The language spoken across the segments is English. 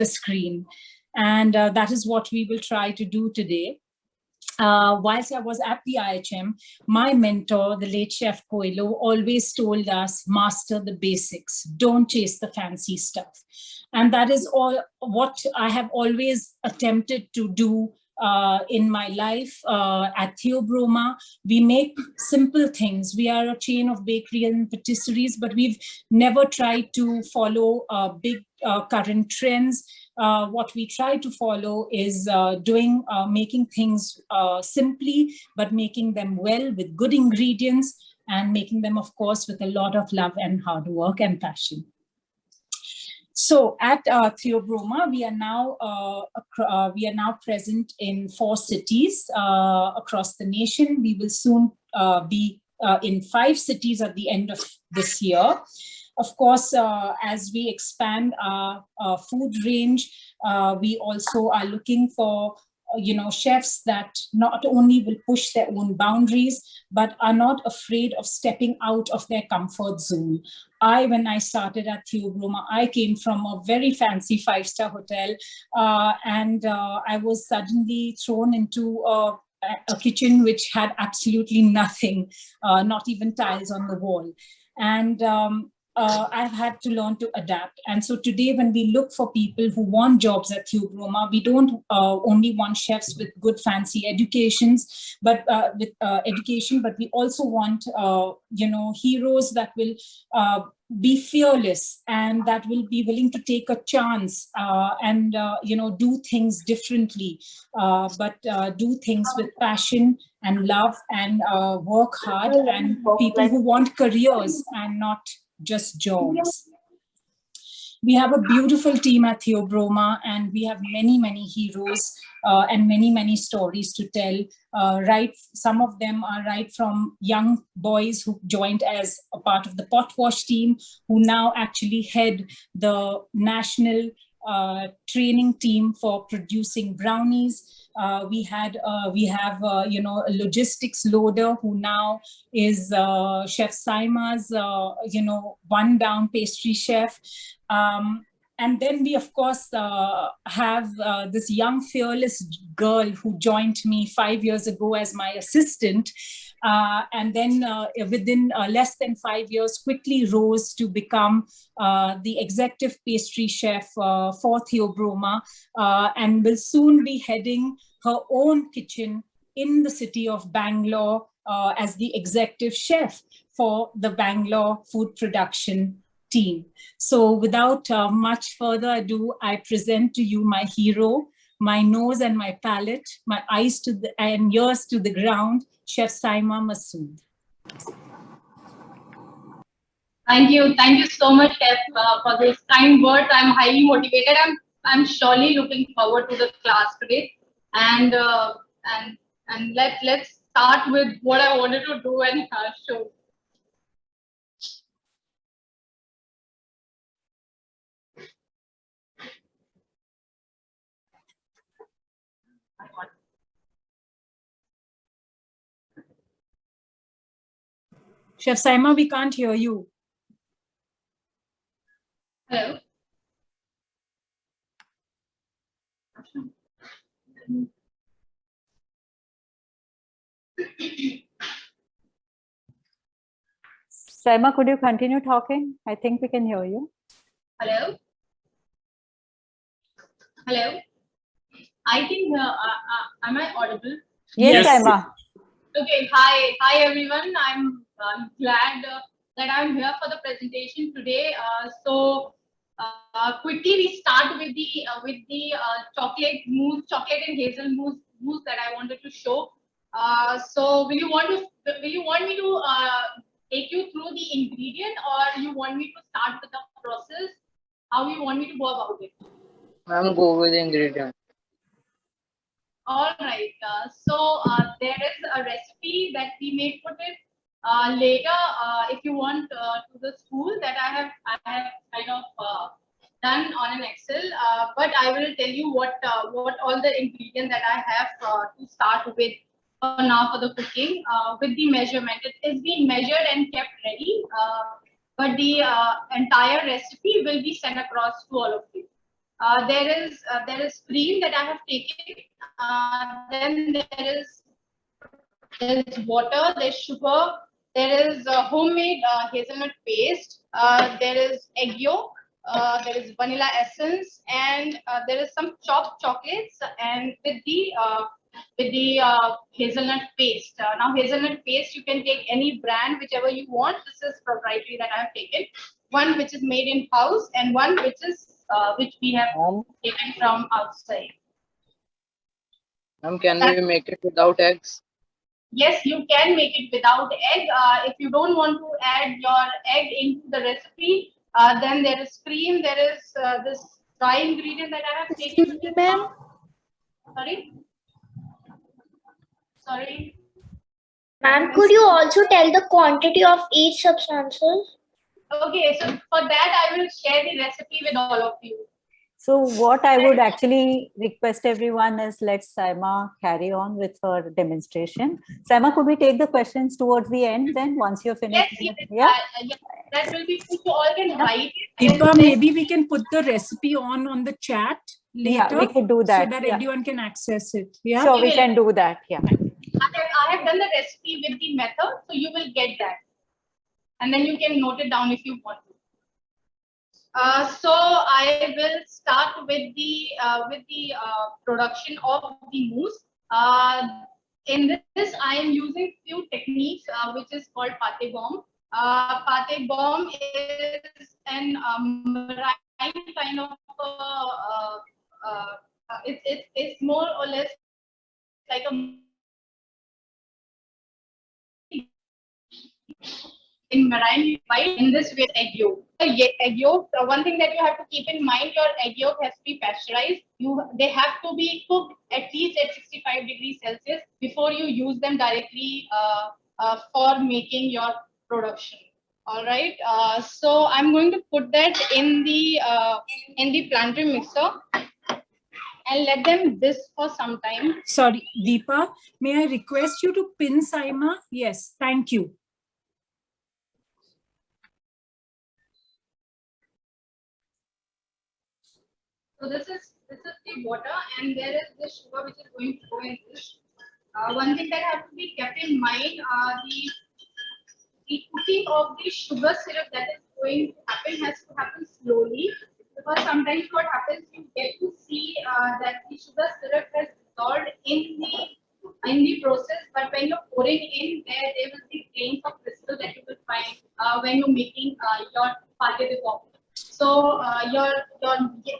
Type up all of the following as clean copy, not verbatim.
the screen. And that is what we will try to do today. Whilst I was at the IHM, my mentor, the late Chef Coelho, always told us, master the basics, don't chase the fancy stuff. And that is all what I have always attempted to do in my life at Theobroma. We make simple things. We are a chain of bakery and patisseries, but we've never tried to follow big current trends. What we try to follow is making things simply, but making them well with good ingredients, and making them, of course, with a lot of love and hard work and passion. So at Theobroma, we are now present in 4 cities across the nation. We will soon be in 5 cities at the end of this year. Of course, as we expand our food range, we also are looking for chefs that not only will push their own boundaries, but are not afraid of stepping out of their comfort zone. When I started at Theobroma, I came from a very fancy 5-star hotel, and I was suddenly thrown into a kitchen which had absolutely nothing, not even tiles on the wall. And I've had to learn to adapt. And so today, when we look for people who want jobs at Theobroma, we don't only want chefs with good fancy educations, but but we also want heroes that will be fearless and that will be willing to take a chance and do things differently, but do things with passion and love and work hard, and people who want careers and not just jobs. We have a beautiful team at Theobroma, and we have many, many heroes and many, many stories to tell. Some of them are right from young boys who joined as a part of the pot wash team, who now actually head the national training team for producing brownies. We have a logistics loader who now is Chef Saima's one down pastry chef. And then we, of course, have this young, fearless girl who joined me 5 years ago as my assistant. And then within less than 5 years, quickly rose to become the executive pastry chef for Theobroma, and will soon be heading her own kitchen in the city of Bangalore as the executive chef for the Bangalore food production team. So without much further ado, I present to you my hero, my nose and my palate, my eyes and ears to the ground, Chef Saima Masood. Thank you so much, Chef, for this kind words. I'm highly motivated. I'm surely looking forward to the class today, and let's start with what I wanted to do and show. Chef Saima, we can't hear you. Hello. Saima, could you continue talking? I think we can hear you. Hello. Hello. I think, am I audible? Yes, Saima. Okay. Hi everyone. I'm glad that I'm here for the presentation today. Quickly we start with the chocolate and hazel mousse that I wanted to show. So will you want me to take you through the ingredient, or you want me to start with the process? How you want me to go about it? I'm go with the ingredient. All right. There is a recipe that we may put it later if you want to the school that I have kind of done on an Excel. But I will tell you what all the ingredients that I have to start with for now for the cooking with the measurement. It is being measured and kept ready. But the entire recipe will be sent across to all of you. There is cream that I have taken. Then there's water, there's sugar, there is homemade hazelnut paste, there is egg yolk, there is vanilla essence, and there is some chopped chocolates, and with the hazelnut paste. Now hazelnut paste, you can take any brand, whichever you want. This is proprietary that I have taken. One which is made in house, and one which we have taken from outside. Ma'am, can we make it without eggs? Yes, you can make it without egg. If you don't want to add your egg into the recipe, then there is cream. There is this dry ingredient that I have taken. Ma'am. Sorry. Sorry. Ma'am, could you also tell the quantity of each substances? Okay, so for that I will share the recipe with all of you. So what I would actually request everyone is let Saima carry on with her demonstration. Saima, could we take the questions towards the end then once you're finished? Yes, Yeah. yes, that will be good. You all can write it. Deepa, maybe we can put the recipe on the chat later. Yeah, we could do that. So that Yeah. everyone can access it. Yeah. Sure, we can do that. Yeah. I have done the recipe with the method, so you will get that. And then you can note it down if you want to. So I will start with the production of the mousse. In this, I am using few techniques, which is called pate bomb. Pate bomb is an marine kind of it's more or less like a in marine white. In this way, egg yolk. Egg yolk. One thing that you have to keep in mind: your egg yolk has to be pasteurized. They have to be cooked at least at 65 degrees Celsius before you use them directly for making your production. All right. So I'm going to put that in the planter mixer and let them whisk for some time. Sorry, Deepa, may I request you to pin Saima? Yes, thank you. So this is the water, and there is the sugar which is going to go in this. One thing that has to be kept in mind, the cooking of the sugar syrup that is going to happen has to happen slowly, because sometimes what happens, you get to see that the sugar syrup has dissolved in the process, but when you're pouring in, there will be grains of crystal that you will find when you're making your pate de bomb. So your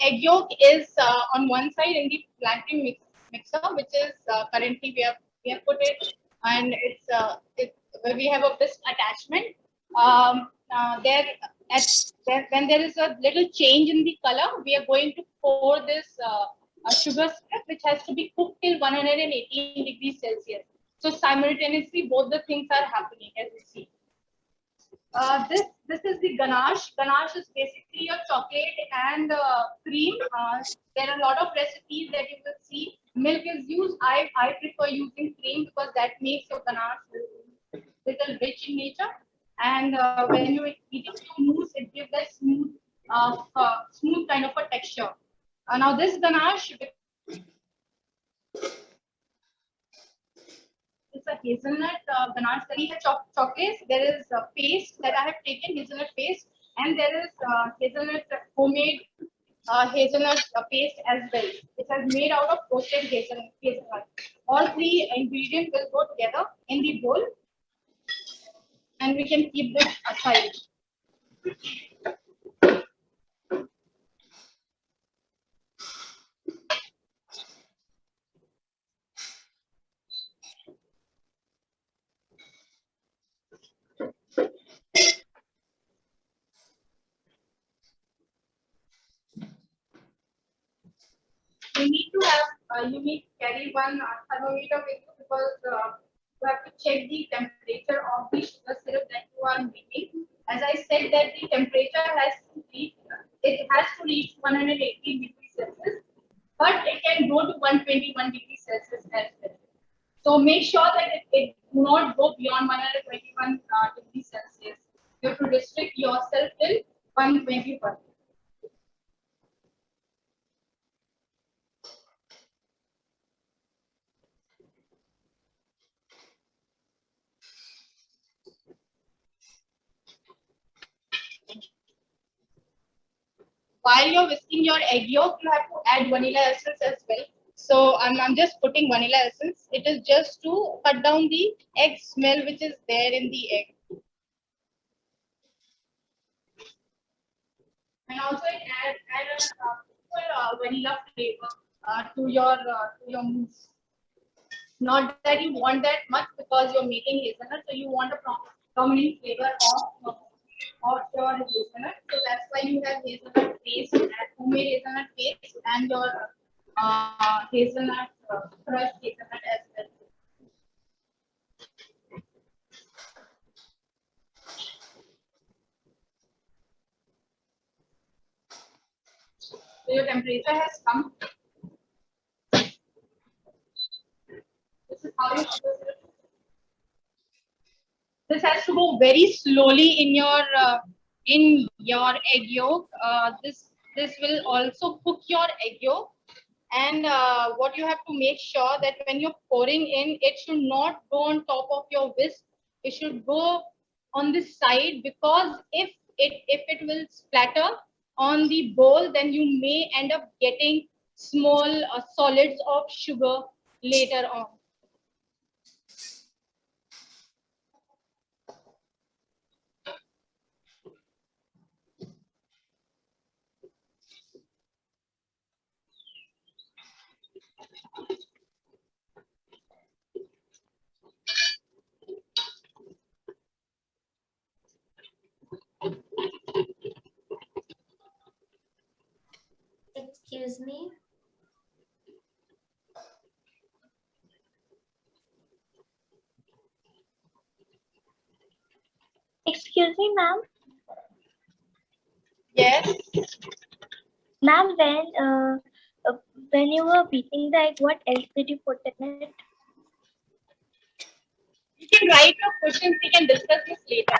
egg yolk is on one side in the planting mixer, which is currently we have put it, and we have a whisk attachment. When there is a little change in the color, we are going to pour this sugar syrup, which has to be cooked till 118 degrees Celsius. So simultaneously, both the things are happening, as you see. This is the ganache. Ganache is basically your chocolate and cream. There are a lot of recipes that you will see. Milk is used. I prefer using cream because that makes your ganache little rich in nature. And when you eat it mousse, it gives that smooth kind of a texture. Now this ganache, it's a hazelnut ganache. We have chocolates. There is a paste that I have taken, hazelnut paste, and there is hazelnut homemade hazelnut paste as well. It has made out of roasted hazelnut. All three ingredients will go together in the bowl, and we can keep this aside. You need to carry one thermometer with you, because you have to check the temperature of the sugar syrup that you are making. As I said, that the temperature has to reach 180 degrees Celsius, but it can go to 121 degrees Celsius as well. So make sure that it do not go beyond 121 degrees Celsius. You have to restrict yourself till 121. while you're whisking your egg yolk, you have to add vanilla essence as well. So I'm just putting vanilla essence. It is just to cut down the egg smell which is there in the egg. And also it add a vanilla flavor to your mousse. Not that you want that much because you're making hazelnut, so you want a prominent flavor of your hazelnut. So that's why you have hazelnut paste and homemade hazelnut paste and your hazelnut crushed hazelnut as well. So your temperature has come. This is how you do it. This has to go very slowly in your egg yolk. This will also cook your egg yolk. And what you have to make sure that when you're pouring in, it should not go on top of your whisk. It should go on the side, because if it will splatter on the bowl, then you may end up getting small solids of sugar later on. Excuse me. Excuse me, ma'am. Yes. Ma'am, when you were beating the egg, what else did you put in it? You can write your questions. We can discuss this later.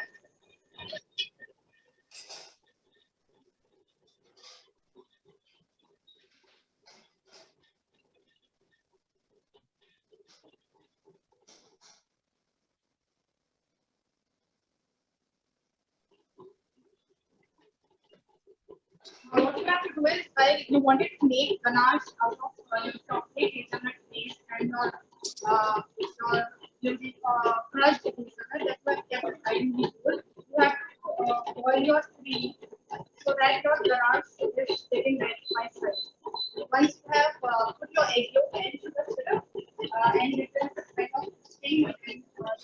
What you have to do is, if you wanted to make ganache out of your chocolate hazelnut paste and your crushed hazelnut, that's what I do. You have to boil your cream so that your ganache is getting ready by side. Once you have put your egg yolk and sugar syrup, and it is kind of steam, and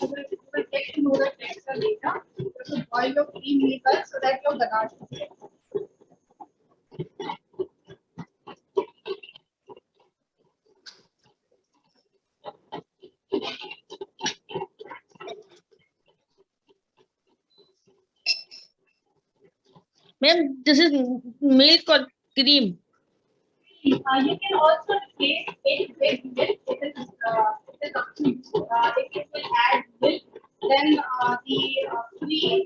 you will get to know the texture later. You have to boil your cream maker so that your ganache is ready. Ma'am, this is milk or cream? You can also replace it with milk. It is up to you. If you will add milk, then the cream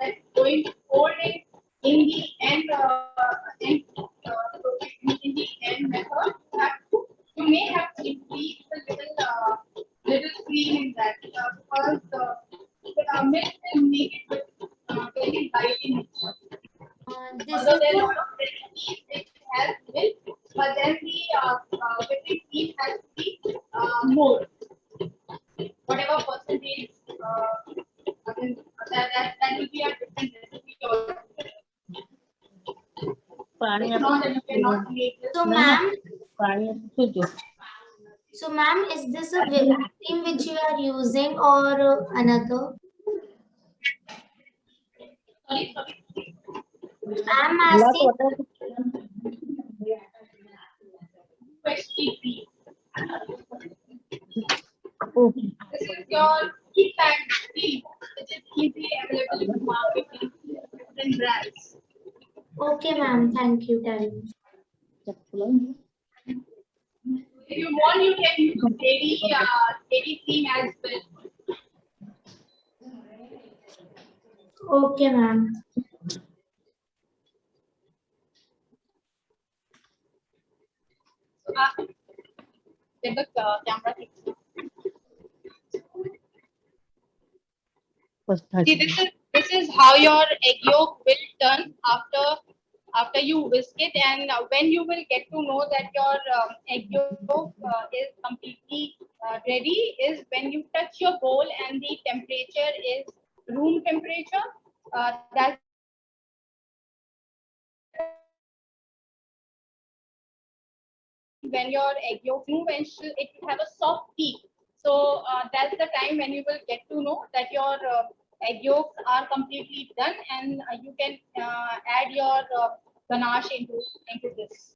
that's going to hold it in the end, in the end method, you may have to increase the little cream in that, because the milk will make it very light in nature. This Although is there are a the lot of recipes which have milk, but then the whipping cream has to be more. Whatever percentage, I mean, that will be a different recipe. If not, then you cannot make this. So, ma'am, is this a whipped cream which you are using or another? Sorry. I'm asking. Question cream. This is your key pack cream, which is easily available in the market in different brands. Okay, ma'am. Thank you. Tell me. If you want, you can use dairy cream as well. Okay, ma'am. So, get the camera fixed. See, this is how your egg yolk will turn after after you whisk it, and when you will get to know that your egg yolk is completely ready is when you touch your bowl and the temperature is room temperature. That's the time when you will get to know that your when your egg yolk move and it will have a soft peak. So that's the time when you will get to know that your egg yolks are completely done, and you can add your ganache into this.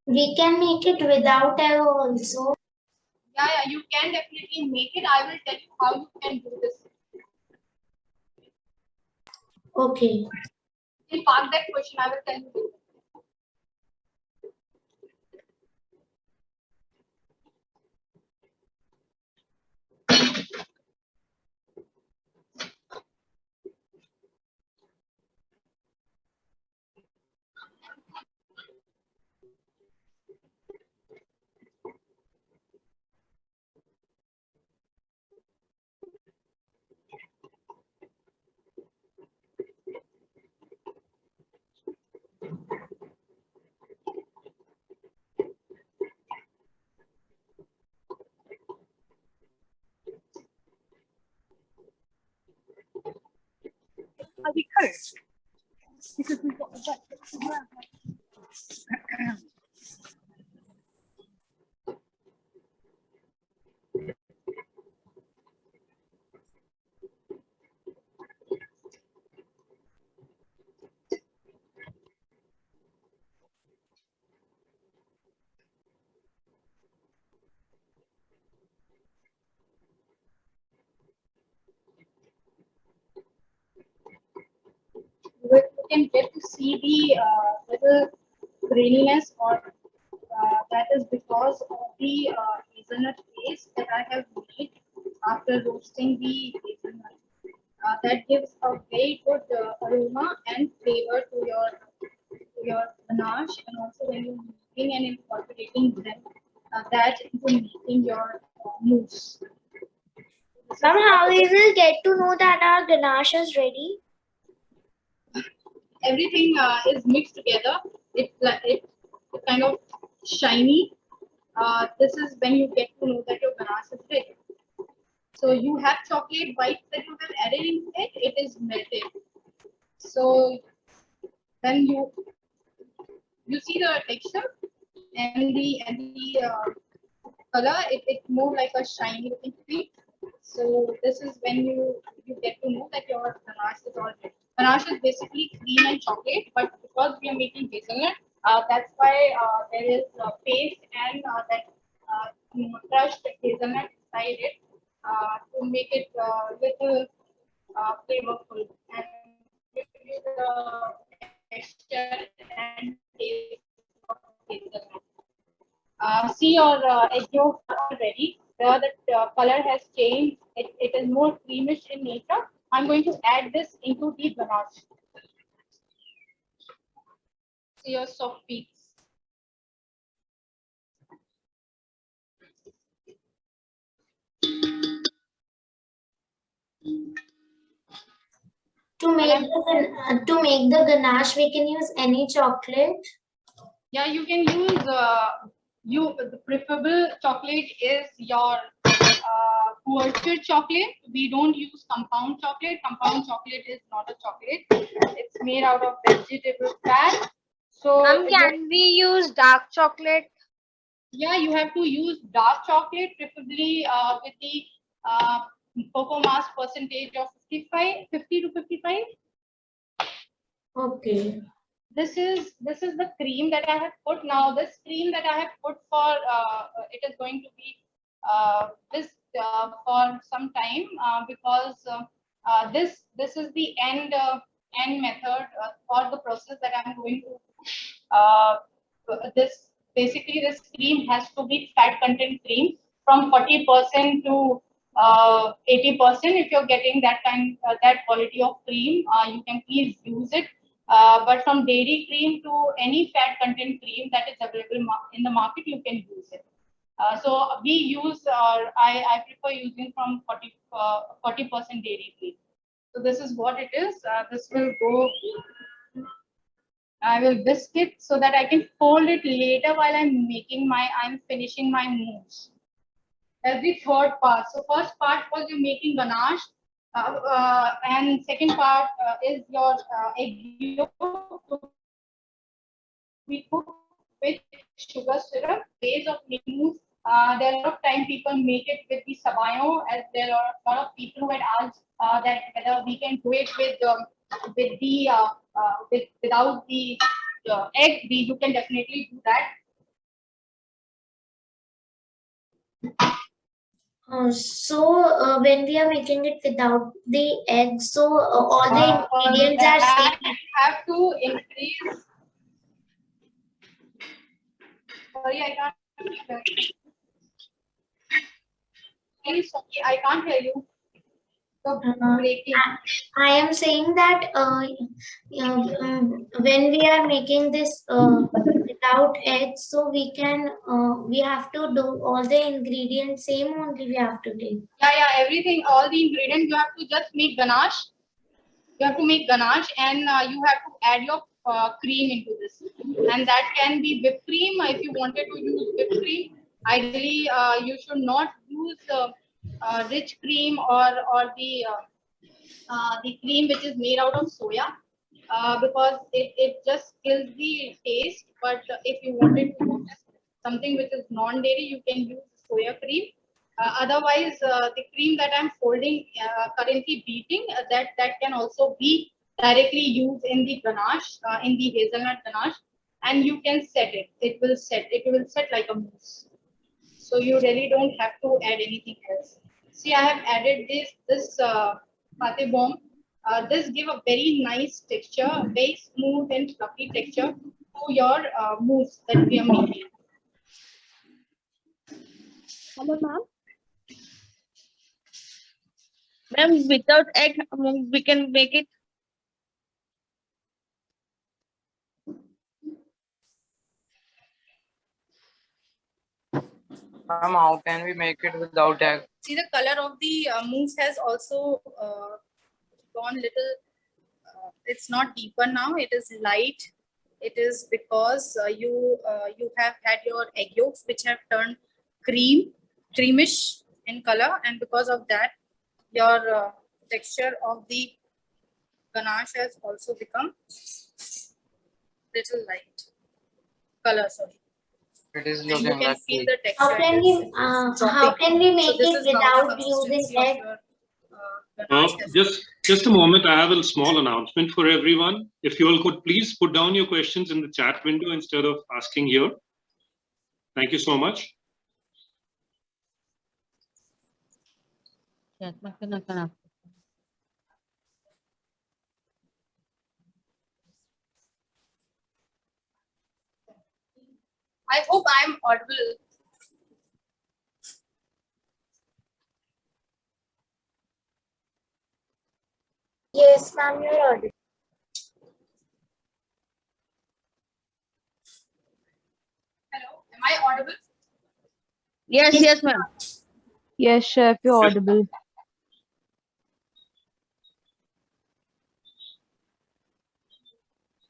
We can make it without egg also. Yeah, you can definitely make it. I will tell you how you can do this. Okay. We'll park that question. I will tell you later. You can get to see the little graininess, or that is because of the hazelnut paste that I have made after roasting the hazelnut. That gives a very good aroma and flavor to your ganache, and also when you're making and incorporating them that into making your mousse. Somehow we will get to know that our ganache is ready. Everything is mixed together. It's kind of shiny. This is when you get to know that your ganache is ready. So you have chocolate white that you have added into it. It is melted. So then you see the texture and the color. It more like a shiny looking cream. So this is when you get to know that your ganache is all ready. Ganache is basically cream and chocolate, but because we are making hazelnut, that's why there is paste and that crushed hazelnut inside it to make it little flavorful and give you the texture and taste of hazelnut. See your egg yolks are ready. The color has changed. It is more creamish in nature. I'm going to add this into the ganache. See your soft peaks. To make the ganache, we can use any chocolate. Yeah, you can use the preferable chocolate is your cultured chocolate. We don't use compound chocolate. Compound chocolate is not a chocolate. It's made out of vegetable fat. So Can we use dark chocolate? yeah, you have to use dark chocolate, preferably with the cocoa mass percentage of 50 to 55. Okay. This is the cream that I have put. Now this cream that I have put for it is going to be this for some time because this is the end method for the process that I'm going to this basically this cream has to be fat content cream from 40% to 80%. If you're getting that that quality of cream, you can please use it. But from dairy cream to any fat content cream that is available in the market, you can use it. So we use, I prefer using from 40% dairy cream. So this is what it is. This will go. I will whisk it so that I can fold it later while I'm finishing my mousse. That's the third part. So first part was you making ganache, and second part is your egg yolk to be cooked with sugar syrup. Ways of making mousse. There are a lot of time people make it with the sabayon, as there are a lot of people who had asked that whether we can do it without the egg. You can definitely do that. When we are making it without the egg, so all the For ingredients are that, same. you have to increase. Sorry, I can't hear you. Sorry, I can't hear you. So breaking. I am saying that when we are making this without eggs, so we have to do all the ingredients same only we have to do. Yeah, everything, all the ingredients, you have to just make ganache. You have to make ganache, and you have to add your cream into this. And that can be whipped cream if you wanted to use whipped cream. Ideally, you should not use rich cream or the cream which is made out of soya, because it just kills the taste. But if you wanted to use something which is non-dairy, you can use soya cream. Otherwise, the cream that I'm folding, currently beating, that can also be directly used in the ganache, in the hazelnut ganache, and you can set it. It will set like a mousse. So you really don't have to add anything else. See, I have added this pate bomb. This give a very nice texture, very smooth and fluffy texture to your mousse that we are making. Hello, ma'am. Ma'am, without egg, we can make it. Ma'am, how can we make it without egg? See, the color of the mousse has also gone little. It's not deeper now. It is light. It is because you have had your egg yolks which have turned creamish in color, and because of that, your texture of the ganache has also become little light color. Sorry. It is And you looking can like feel cake. the texture. How can we So this make is it how the without using consistency of egg? your ganache has Just a moment. I have a small announcement for everyone. If you all could please put down your questions in the chat window instead of asking here. Thank you so much. I hope I'm audible. Yes, ma'am, you're audible. Hello, am I audible? Yes, ma'am. Yes, chef, you're audible.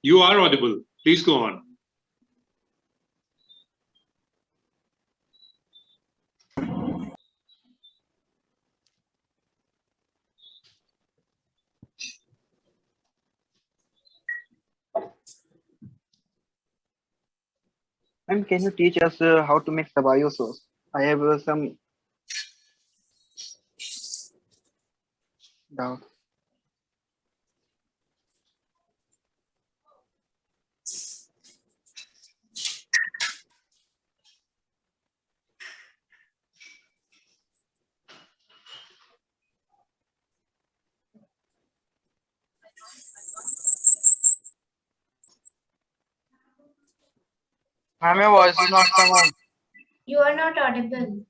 You are audible. Please go on. Ma'am, can you teach us how to make sabayo sauce? I have some doubt. Ma'am, your voice is not coming. You are not audible.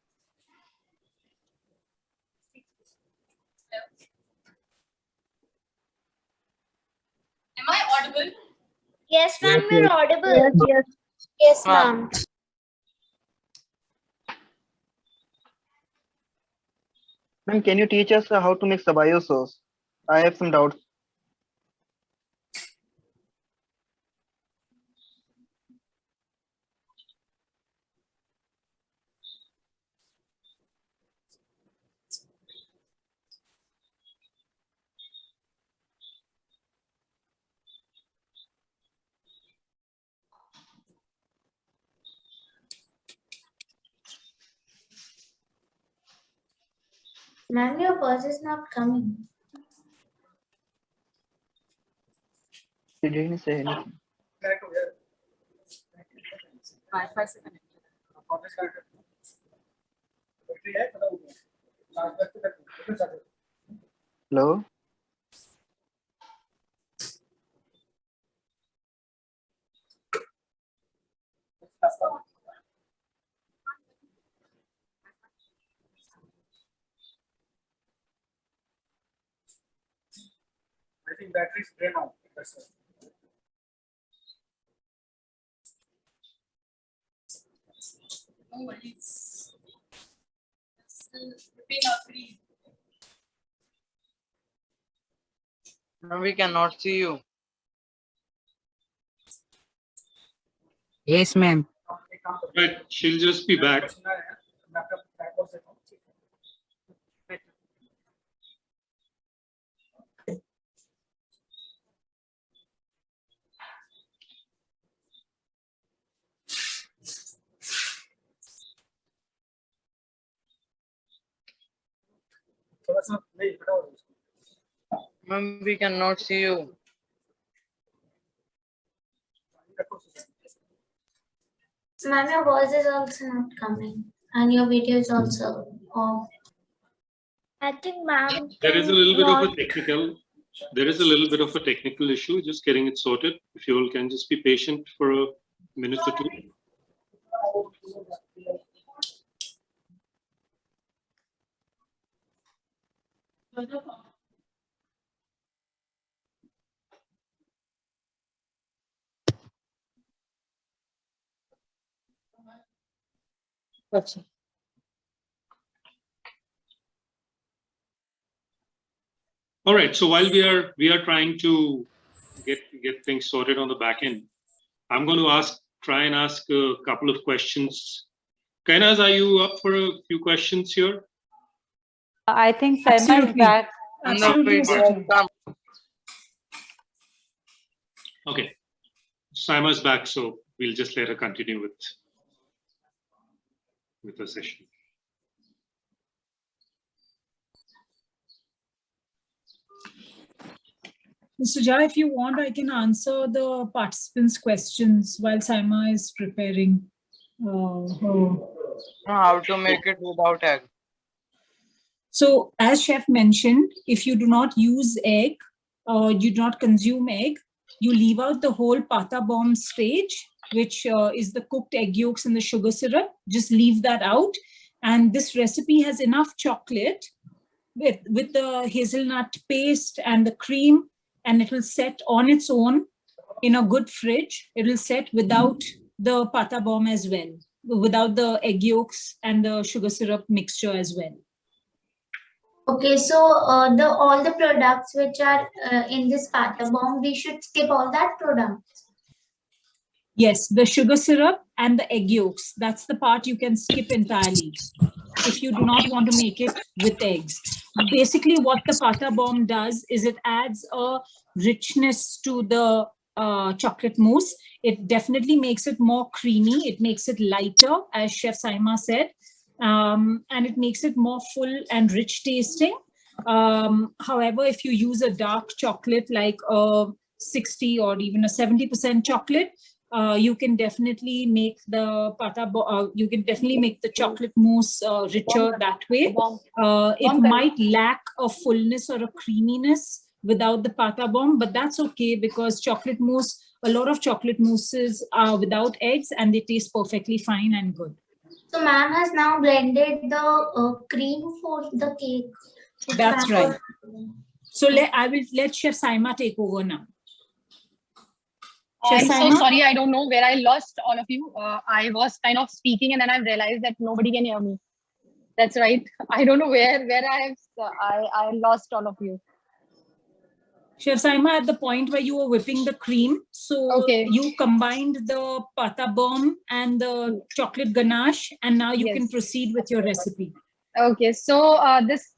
Am I audible? Yes, ma'am, Yes, you're yes. audible. Yes. Yes, Ma'am. ma'am. Ma'am, can you teach us how to make sabayo sauce? I have some doubts. Ma'am, your buzz is not coming. She didn't say anything. Hello? I think battery is drained out. That's all. No worries. No, we cannot see you. Yes, ma'am. Right, she'll just be back. Ma'am, we cannot see you. Ma'am, your voice is also not coming. And your video is also off. I think ma'am. There is a little bit of a technical issue, just getting it sorted. If you all can just be patient for a minute or two. Gotcha. All right. So while we are trying to get things sorted on the back end, I'm going to try and ask a couple of questions. Kainaz, are you up for a few questions here? I think Saima is Absolutely. back. Absolutely, No, Mr. Chair. come. Okay. Saima's back, so we'll just let her continue with the session. Mr. Jha, if you want, I can answer the participants' questions while Saima is preparing. How to make it without egg? So, as Chef mentioned, if you do not use egg or you do not consume egg, you leave out the whole pata bomb stage, which is the cooked egg yolks and the sugar syrup. Just leave that out. And this recipe has enough chocolate with the hazelnut paste and the cream, and it will set on its own in a good fridge. It will set without the pata bomb as well, without the egg yolks and the sugar syrup mixture as well. Okay, so all the products which are in this pata bomb, we should skip all that products. Yes, the sugar syrup and the egg yolks. That's the part you can skip entirely if you do not want to make it with eggs. Basically, what the pata bomb does is it adds a richness to the chocolate mousse. It definitely makes it more creamy. It makes it lighter, as Chef Saima said. And it makes it more full and rich tasting. However, if you use a dark chocolate like a 60 or even a 70% chocolate, you can definitely make the chocolate mousse richer that way. It might lack a fullness or a creaminess without the pata bomb, but that's okay because chocolate mousse, a lot of chocolate mousses are without eggs and they taste perfectly fine and good. So ma'am has now blended the cream for the cake. That's right. So I will let Chef Saima take over now. I'm so Saima? sorry, I don't know where I lost all of you. I was kind of speaking and then I realized that nobody can hear me. That's right. I don't know where I lost all of you. Chef Saima, at the point where you were whipping the cream, so Okay. you combined the pata bomb and the chocolate ganache, and now you can Yes. proceed with your recipe. Okay, so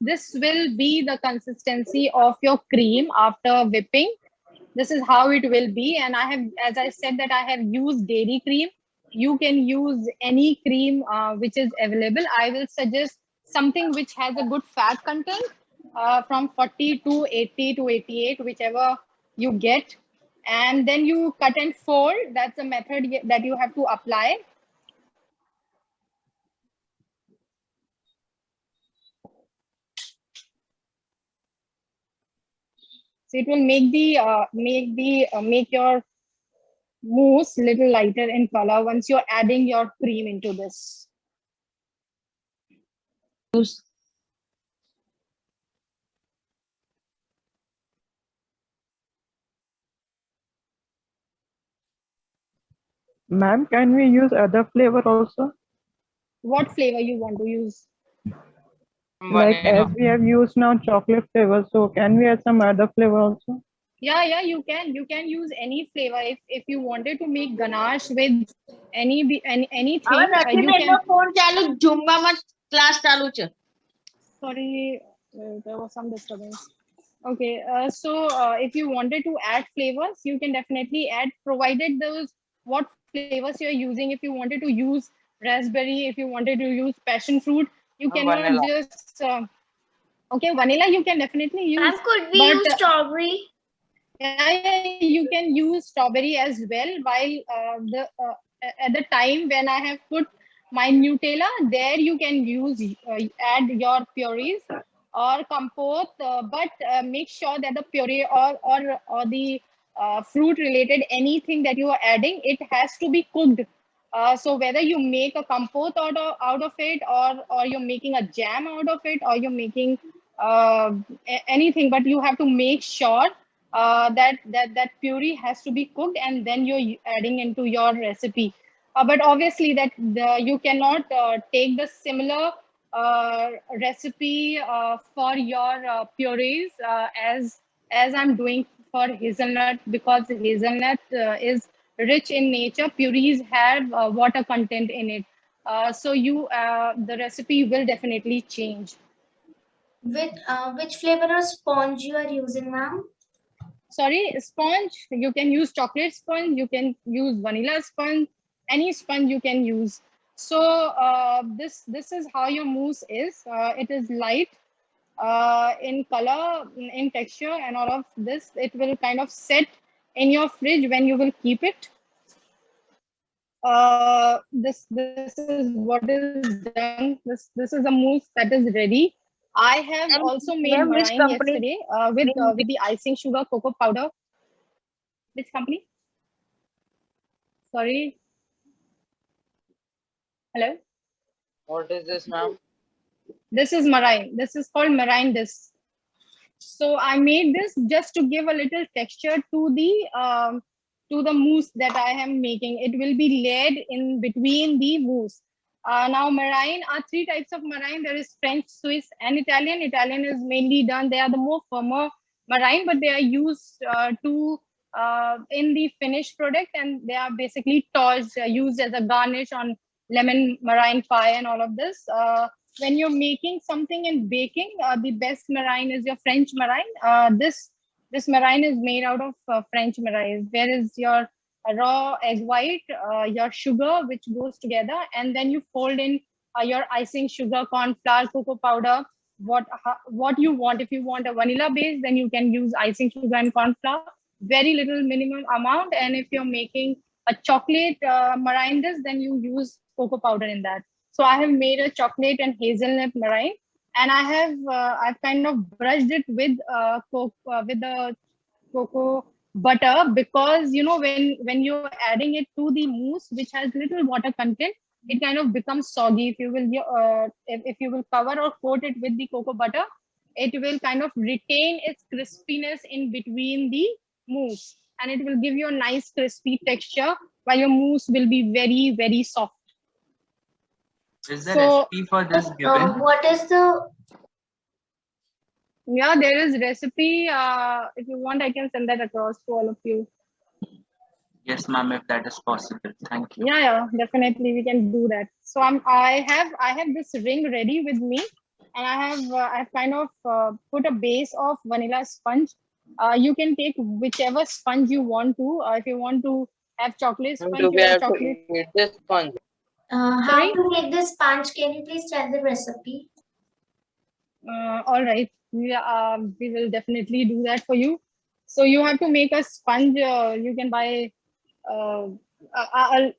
this will be the consistency of your cream after whipping. This is how it will be, and I have, as I said, that I have used dairy cream. You can use any cream which is available. I will suggest something which has a good fat content, from 40 to 80 to 88, whichever you get, and then you cut and fold. That's the method that you have to apply. So it will make your mousse little lighter in color once you're adding your cream into this. Ma'am, can we use other flavor also? What flavor you want to use? Like as we have used now chocolate flavor, so can we add some other flavor also? Yeah, you can. You can use any flavor. If you wanted to make ganache with anything, you can. phone ચાલુ ઝુંબા માં class ચાલુ છે. Sorry, there was some disturbance. Okay, so if you wanted to add flavors, you can definitely add, provided those what flavors you're using. If you wanted to use raspberry, if you wanted to use passion fruit, you cannot Vanilla. just okay, vanilla you can definitely use. Ma'am, could we but, use strawberry? Yeah, you can use strawberry as well. While at the time when I have put my Nutella, there you can use add your purees or compote, but make sure that the puree or the fruit related anything that you are adding, it has to be cooked. So whether you make a compote out of it, or you're making a jam out of it, or you're making anything, but you have to make sure that puree has to be cooked, and then you're adding into your recipe. But obviously that you cannot take the similar recipe for your purees as I'm doing for hazelnut, because hazelnut is rich in nature. Purees have water content in it, so the recipe will definitely change. Which flavor of sponge you are using, ma'am? Sorry, sponge, you can use chocolate sponge, you can use vanilla sponge, any sponge you can use. So this is how your mousse is. It is light in color, in texture, and all of this. It will kind of set in your fridge when you will keep it. This is what is done. This is a mousse that is ready. I have And also made ma'am, which meringue company? yesterday with the icing sugar cocoa powder. Which company? Sorry. Hello. What is this, ma'am? This is meringue. This is called meringue disc. So I made this just to give a little texture to the mousse that I am making. It will be laid in between the mousse. Now meringue are three types of meringue. There is French, Swiss, and Italian. Italian is mainly done. They are the more firmer meringue, but they are used in the finished product, and they are basically tossed, used as a garnish on lemon meringue pie and all of this. When you're making something in baking, the best meringue is your French meringue. This meringue is made out of French meringue. There is your raw egg white, your sugar, which goes together, and then you fold in your icing sugar, corn flour, cocoa powder, what you want. If you want a vanilla base, then you can use icing sugar and corn flour, very little minimum amount. And if you're making a chocolate meringue dish, then you use cocoa powder in that. So I have made a chocolate and hazelnut meringue, and I've kind of brushed it with the cocoa butter, because when you're adding it to the mousse, which has little water content, it kind of becomes soggy. If you will cover or coat it with the cocoa butter, it will kind of retain its crispiness in between the mousse, and it will give you a nice crispy texture, while your mousse will be very, very soft. Is the So, recipe for this given? What is the Yeah, there is recipe. If you want, I can send that across to all of you. Yes, ma'am, if that is possible. Thank you. Yeah, definitely we can do that. So I have this ring ready with me, and I've kind of put a base of vanilla sponge. You can take whichever sponge you want to. If you want to have chocolate And sponge, do we you have have to chocolate. eat this sponge? How Sorry? to make this sponge? Can you please tell the recipe? All right, we will definitely do that for you. So you have to make a sponge. You can buy.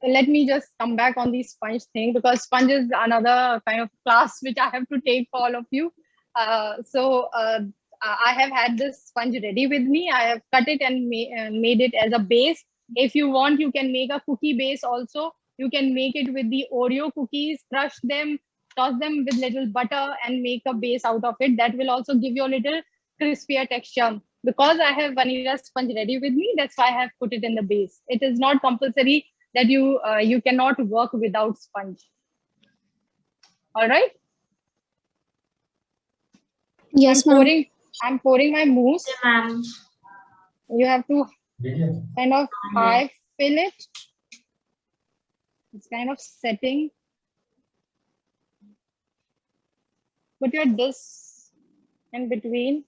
Let me just come back on the sponge thing, because sponge is another kind of class which I have to take for all of you. I have had this sponge ready with me. I have cut it and made it as a base. If you want, you can make a cookie base also. You can make it with the Oreo cookies, crush them, toss them with little butter and make a base out of it. That will also give you a little crispier texture. Because I have vanilla sponge ready with me, that's why I have put it in the base. It is not compulsory that you cannot work without sponge. All right. Yes, ma'am. I'm pouring my mousse. Okay, ma'am. You have to kind of high fill it. It's kind of setting. Put your disc in between,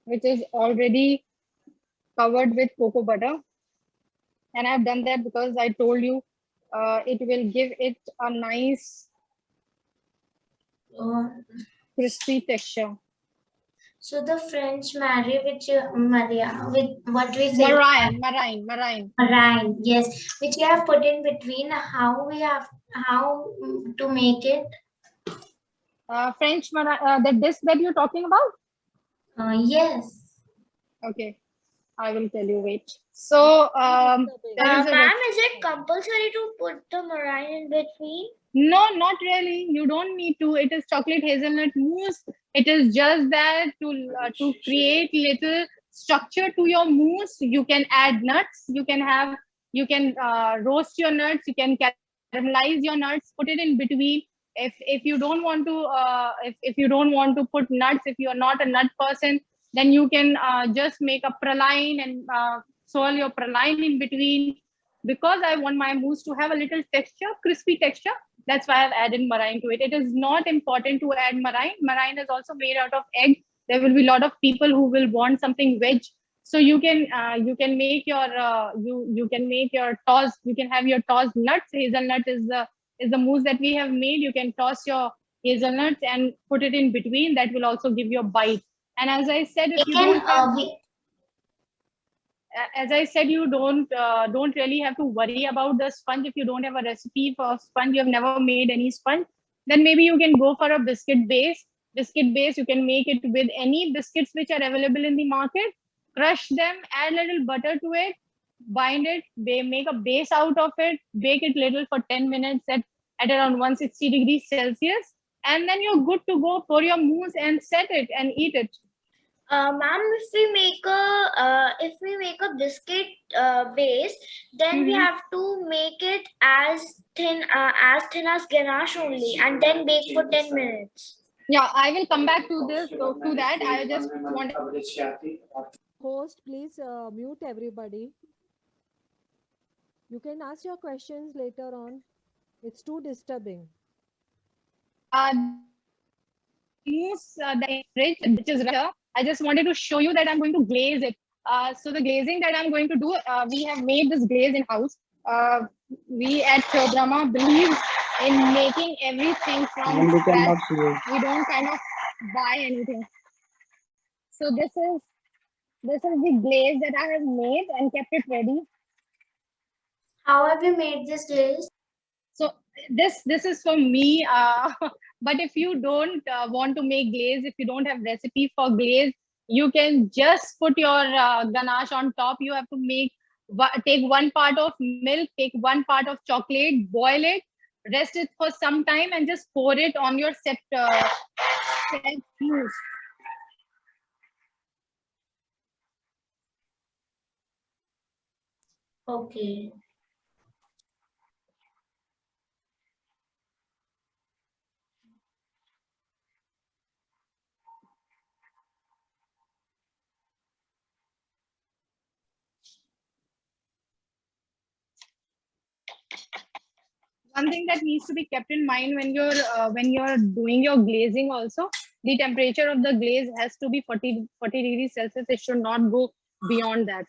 which is already covered with cocoa butter. And I've done that because I told you it will give it a nice crispy texture. So the French Marie, which Maria, with what we say, meringue. yes, which you have put in between. How to make it? French meringue, the dish that you're talking about? Yes. Okay, I will tell you. Wait. So, Ma'am, is it compulsory to put the meringue in between? No, not really. You don't need to. It is chocolate hazelnut mousse. It is just that to create little structure to your mousse. You can add nuts. You can roast your nuts. You can caramelize your nuts. Put it in between. If you don't want to if you don't want to put nuts, if you are not a nut person, then you can just make a praline and swirl your praline in between. Because I want my mousse to have a little texture, crispy texture, that's why I've added meringue to it. It is not important to add meringue. Meringue is also made out of egg. There will be a lot of people who will want something veg. So you can make your you can make your tossed. You can have your tossed nuts. Hazelnut is the mousse that we have made. You can toss your hazelnuts and put it in between. That will also give you a bite. And as I said, if you don't have, as I said, you don't really have to worry about the sponge. If you don't have a recipe for sponge, you have never made any sponge, then maybe you can go for a biscuit base. Biscuit base, you can make it with any biscuits which are available in the market. Crush them, add a little butter to it, bind it, make a base out of it, bake it little for 10 minutes at around 160 degrees Celsius, and then you're good to go. Pour your mousse and set it and eat it. Ma'am, if we make a biscuit base, then we have to make it as thin as ganache only, and then bake for 10 minutes. Yeah, I will come back to this. To that, I just want. Host, please mute everybody. You can ask your questions later on. It's too disturbing. The fridge, which is right. I just wanted to show you that I'm going to glaze it. So the glazing that I'm going to do, we have made this glaze in house. We at Brahma believe in making everything from scratch. We don't kind of buy anything. So this is the glaze that I have made and kept it ready. How have you made this glaze? So this is for me. But if you don't want to make glaze, if you don't have recipe for glaze, you can just put your ganache on top. You have to take 1 part of milk, take 1 part of chocolate, boil it, rest it for some time, and just pour it on your set mousse. Okay. one thing that needs to be kept in mind when you're doing your glazing also, the temperature of the glaze has to be 40 degrees Celsius. It should not go beyond that.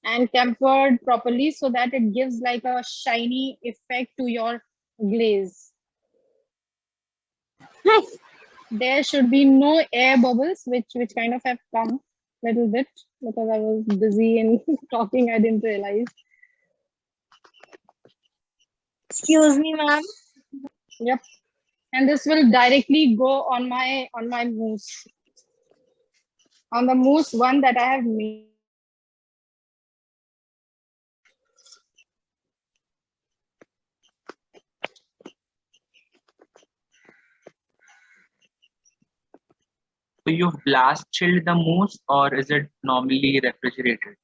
And tempered properly so that it gives like a shiny effect to your glaze. There should be no air bubbles, which kind of have come a little bit because I was busy in talking. I didn't realize. Excuse me, ma'am. Yep. And this will directly go on my mousse. On the mousse one that I have made. So you blast chilled the mousse, or is it normally refrigerated?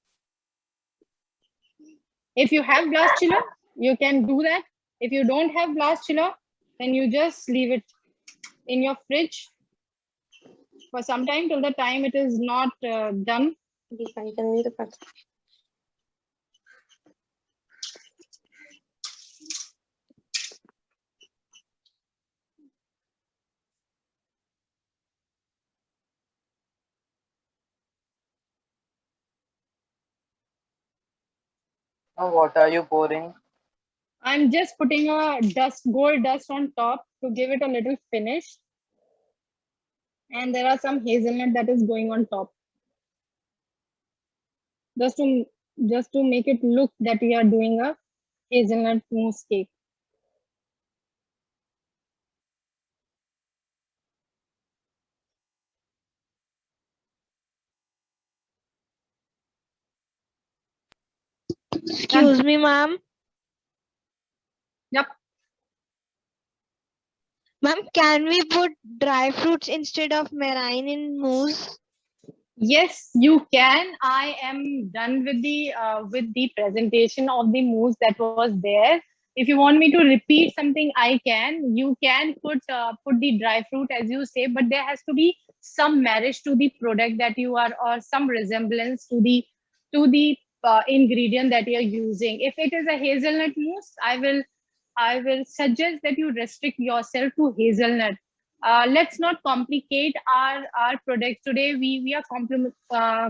If you have blast chiller, you can do that. If you don't have blast chiller, then you just leave it in your fridge for some time till the time it is not done. Now what are you pouring? I'm just putting a gold dust on top to give it a little finish. And there are some hazelnut that is going on top. Just to make it look that we are doing a hazelnut mousse cake. Excuse me, ma'am. Yep. Ma'am, can we put dry fruits instead of meringue in mousse? Yes, you can. I am done with the presentation of the mousse that was there. If you want me to repeat something, I can. You can put the dry fruit as you say, but there has to be some marriage to the product that you are, or some resemblance to the ingredient that you are using. If it is a hazelnut mousse, I will suggest that you restrict yourself to hazelnut. Let's not complicate our product today. We are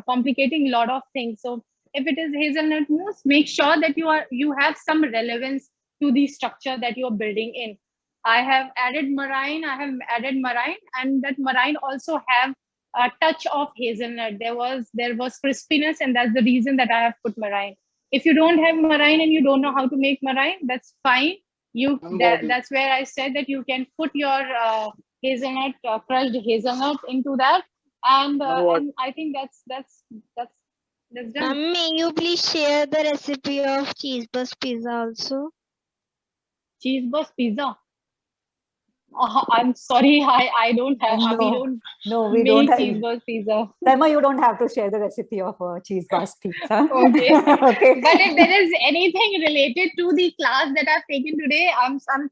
complicating a lot of things. So if it is hazelnut mousse, make sure that you have some relevance to the structure that you're building in. I have added meringue. And that meringue also have a touch of hazelnut. There was crispiness, and that's the reason that I have put meringue. If you don't have meringue and you don't know how to make meringue, that's fine. That's where I said that you can put your hazelnut, crushed hazelnut into that, and I think that's done. May you please share the recipe of cheese burst pizza also? Cheese burst pizza. I'm sorry, I don't have. We don't have cheese burst pizza. Saima, you don't have to share the recipe of cheese burst pizza. Okay. Okay. But if there is anything related to the class that I've taken today, I'm sorry.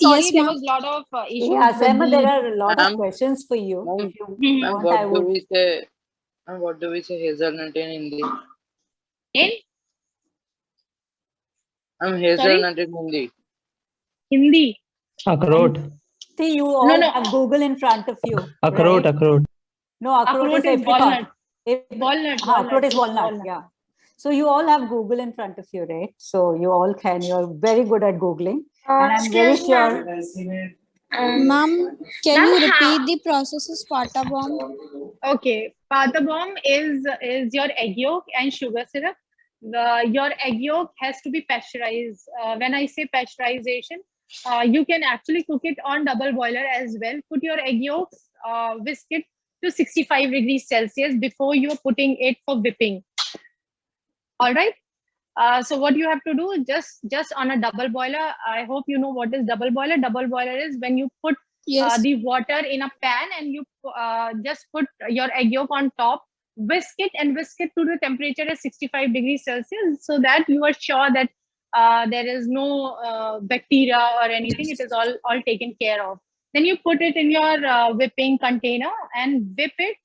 Yes, there ma'am. was a lot of issues. Yeah, with Saima, the- there are a lot of Ma'am, questions for you. If you Ma'am, want, I what do would. we say? Ma'am, what do we say hazelnut in Hindi? In Hazelnut in Hindi. Hindi. Akroot. See, you all No. have Google in front of you. Akroot, right? akroot. No, akroot is apricot. walnut. Walnut. Akroot is Walnut. walnut. Yeah. So you all have Google in front of you, right? So you all can. You're very good at Googling, and I'm very Excuse me, sure. Ma'am, can Ma'am, you repeat the process of pata bomb? Okay, pata bomb is your egg yolk and sugar syrup. Your egg yolk has to be pasteurized. When I say pasteurization, you can actually cook it on double boiler as well. Put your egg yolks, whisk it to 65 degrees Celsius before you're putting it for whipping. All right. So what you have to do, just on a double boiler. I hope you know what is double boiler. Double boiler is when you put the water in a pan and you just put your egg yolk on top, whisk it to the temperature of 65 degrees Celsius, so that you are sure that there is no bacteria or anything. It is all taken care of. Then you put it in your whipping container and whip it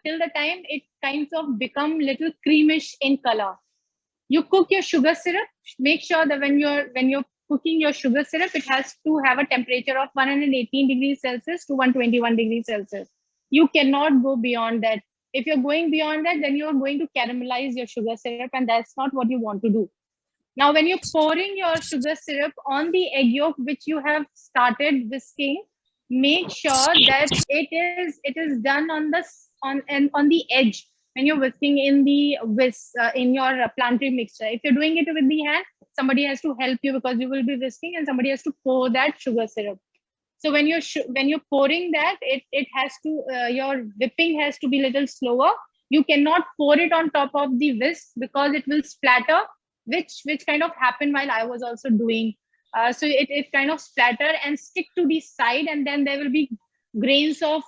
till the time it kinds of become little creamish in color. You cook your sugar syrup. Make sure that when you're cooking your sugar syrup, it has to have a temperature of 118 degrees Celsius to 121 degrees Celsius. You cannot go beyond that. If you're going beyond that, then you're going to caramelize your sugar syrup, and that's not what you want to do. Now, when you're pouring your sugar syrup on the egg yolk, which you have started whisking, make sure that it is done on the edge when you're whisking in the in your plantain mixture. If you're doing it with the hand, somebody has to help you because you will be whisking, and somebody has to pour that sugar syrup. So when you're pouring that, it has to your whipping has to be a little slower. You cannot pour it on top of the whisk because it will splatter, which kind of happened while I was also doing. So it kind of splatter and stick to the side, and then there will be grains of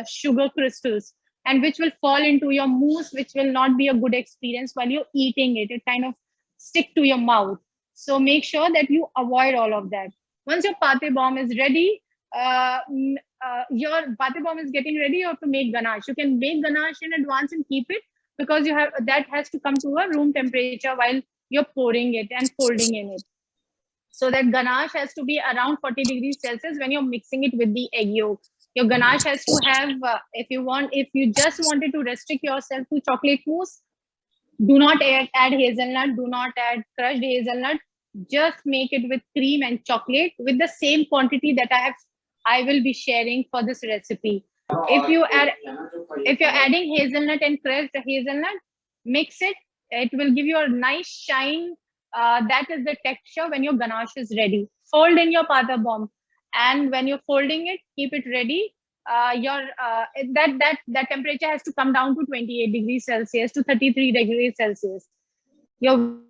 sugar crystals, and which will fall into your mousse, which will not be a good experience while you're eating it. It kind of stick to your mouth. So make sure that you avoid all of that. Once your pate bomb is ready, your pate bomb is getting ready, you have to make ganache. You can make ganache in advance and keep it, because that has to come to a room temperature while you're pouring it and folding in it. So that ganache has to be around 40 degrees Celsius when you're mixing it with the egg yolk. Your ganache has to have, if you just wanted to restrict yourself to chocolate mousse, do not add hazelnut, do not add crushed hazelnut. Just make it with cream and chocolate with the same quantity that I will be sharing for this recipe. If you're adding hazelnut and crushed hazelnut, mix it. It will give you a nice shine. That is the texture when your ganache is ready. Fold in your pate bomb, and when you're folding it, keep it ready. That temperature has to come down to 28 degrees Celsius to 33 degrees Celsius. You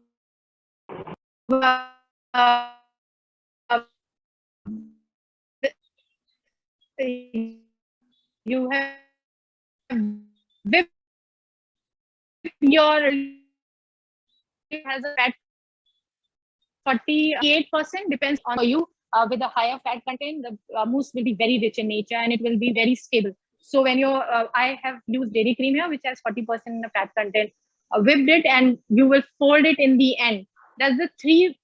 have whipped your has a fat 48%, depends on you. With a higher fat content, the mousse will be very rich in nature, and it will be very stable. So when I have used dairy cream here, which has 40% fat content, whipped it, and you will fold it in the end. That's the three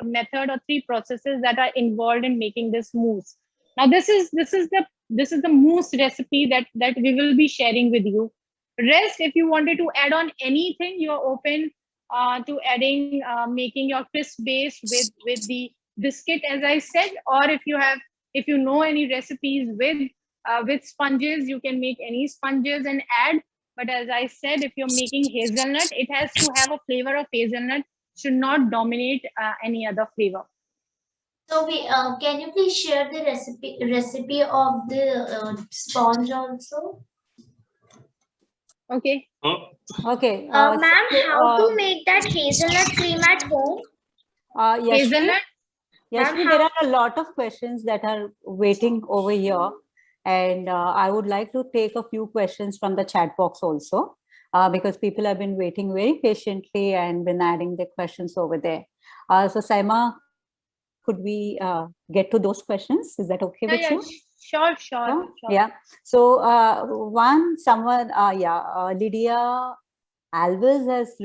method or three processes that are involved in making this mousse. Now this is the mousse recipe that we will be sharing with you. Rest, if you wanted to add on anything, you're open to adding, making your crisp base with the biscuit, as I said, or if you know any recipes with sponges, you can make any sponges and add. But as I said, if you're making hazelnut, it has to have a flavor of hazelnut, should not dominate any other flavor. So can you please share the recipe of the sponge also? Okay. Okay. Ma'am, how to make that hazelnut cream at home? Hazelnut? Yashvi, there are a lot of questions that are waiting over here. And I would like to take a few questions from the chat box also, because people have been waiting very patiently and been adding their questions over there. So Saima, could we get to those questions? Is that okay with you? Sure. Yeah. So Lydia Alves has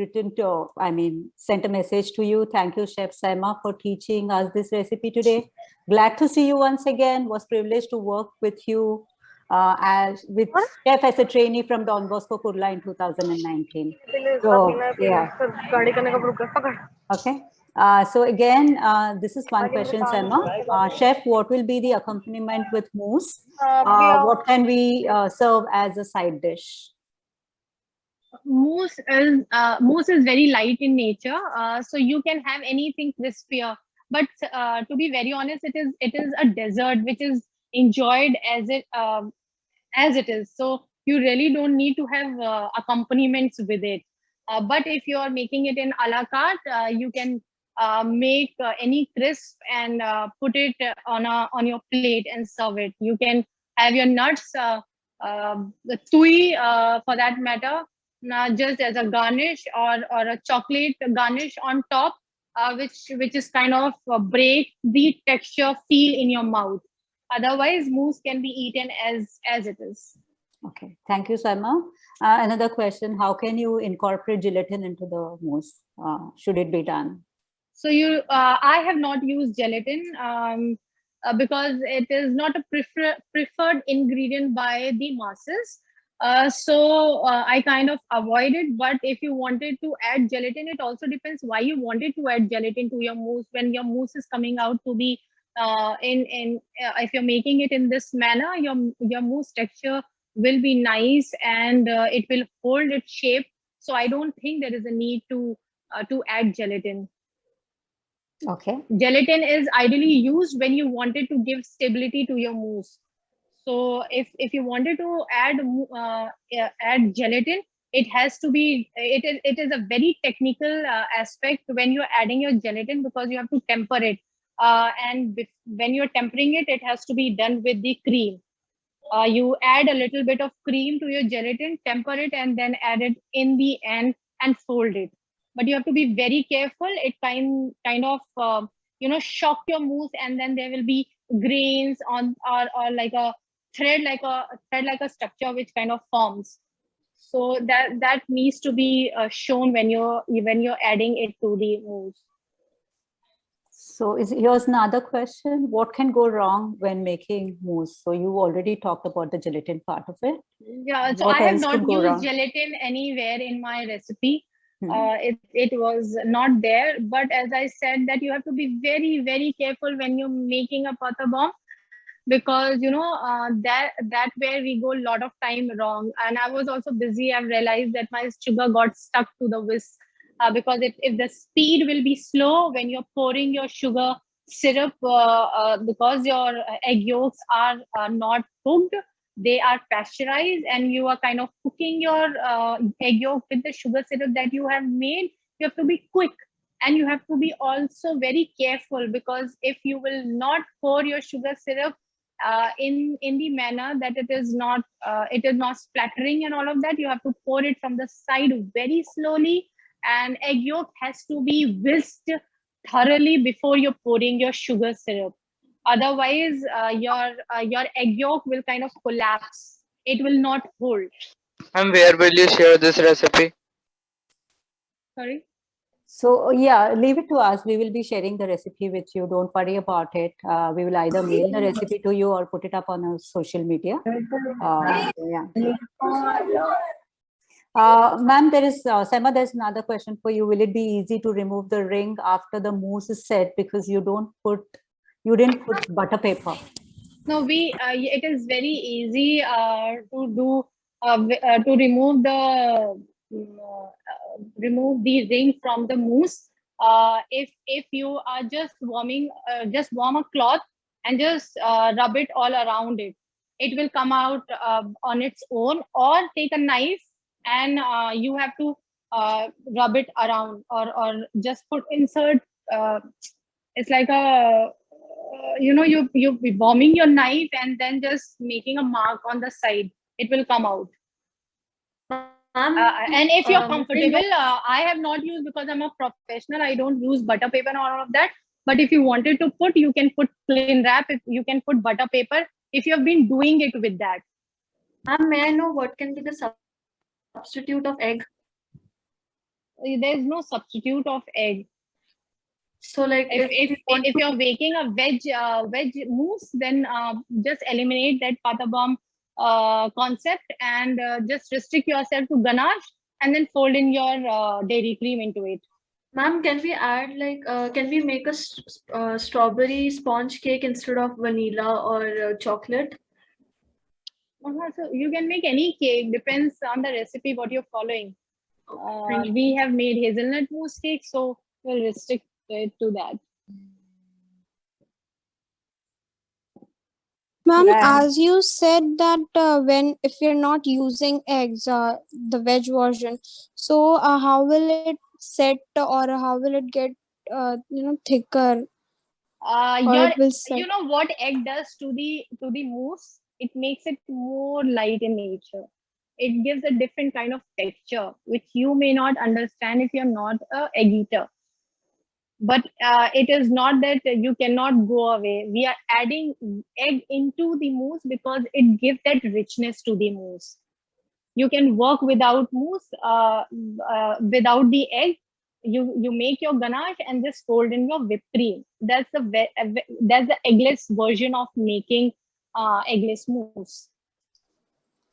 sent a message to you. Thank you, Chef Saima, for teaching us this recipe today. Glad to see you once again. Was privileged to work with you with Chef as a trainee from Don Bosco, Kurla in 2019. So, yeah. Okay. So again, this is one question, Saima. Chef, what will be the accompaniment with mousse? What can we serve as a side dish? Mousse is very light in nature, so you can have anything crispier. But to be very honest, it is a dessert which is enjoyed as it is. So you really don't need to have accompaniments with it. But if you are making it in a la carte, you can make any crisp and put it on your plate and serve it. You can have your nuts, the tui for that matter, just as a garnish, or a chocolate garnish on top, which is kind of break the texture feel in your mouth. Otherwise, mousse can be eaten as it is. Okay, thank you, Saima. Another question, how can you incorporate gelatin into the mousse? Should it be done? So I have not used gelatin because it is not a preferred ingredient by the masses. So I kind of avoid it. But if you wanted to add gelatin, it also depends why you wanted to add gelatin to your mousse. When your mousse is coming out to be if you're making it in this manner, your mousse texture will be nice and it will hold its shape. So I don't think there is a need to add gelatin. Okay. Gelatin is ideally used when you wanted to give stability to your mousse. So if you wanted to add gelatin, it has to be it is a very technical aspect when you're adding your gelatin, because you have to temper it, and when you're tempering it, it has to be done with the cream. You add a little bit of cream to your gelatin, temper it, and then add it in the end and fold it. But you have to be very careful. It kind of shock your mousse, and then there will be grains on or like a thread like a structure which kind of forms. So that needs to be shown when you're adding it to the mousse. So here's another question. What can go wrong when making mousse? So you already talked about the gelatin part of it. Yeah, so What I have else could not go used wrong? gelatin anywhere in my recipe. It was not there. But as I said, that you have to be very, very careful when you're making a pata bomb, because that where we go a lot of time wrong. And I was also busy. I've realized that my sugar got stuck to the whisk, because if the speed will be slow when you're pouring your sugar syrup, because your egg yolks are not cooked, they are pasteurized, and you are kind of cooking your egg yolk with the sugar syrup that you have made. You have to be quick, and you have to be also very careful, because if you will not pour your sugar syrup in the manner that it is not splattering and all of that, you have to pour it from the side very slowly, and egg yolk has to be whisked thoroughly before you're pouring your sugar syrup. Otherwise your egg yolk will kind of collapse. It will not hold. And where will you share this recipe? Sorry. So yeah, leave it to us. We will be sharing the recipe with you. Don't worry about it. We will either mail the recipe to you or put it up on our social media. Yeah. Ma'am, there is Saima, there's another question for you. Will it be easy to remove the ring after the mousse is set, because you didn't put butter paper? No, it is very easy to do to remove the ring from the mousse. If you are just warm a cloth and just rub it all around it, it will come out on its own. Or take a knife and you have to rub it around, or just insert. It's like a you be warming your knife and then just making a mark on the side. It will come out. And if you're comfortable, I have not used, because I'm a professional, I don't use butter paper and all of that. But if you wanted to put, you can put plain wrap. If you can put butter paper, if you have been doing it with that. May I know what can be the substitute of egg? There is no substitute of egg. So like if you're making a veg mousse, then just eliminate that pata bomb concept, and just restrict yourself to ganache, and then fold in your dairy cream into it. Ma'am, can we add can we make a strawberry sponge cake instead of vanilla or chocolate? So you can make any cake, depends on the recipe what you're following. We have made hazelnut mousse cake, so we'll restrict it to that. Ma'am, as you said that if you're not using eggs, the veg version, so how will it set, or how will it get thicker? You know what egg does to the mousse? It makes it more light in nature. It gives a different kind of texture, which you may not understand if you're not an egg eater. but it is not that you cannot go away. We are adding egg into the mousse because it gives that richness to the mousse. You can work without mousse, without the egg. You make your ganache and just fold in your whipped cream. That's the eggless version of making eggless mousse.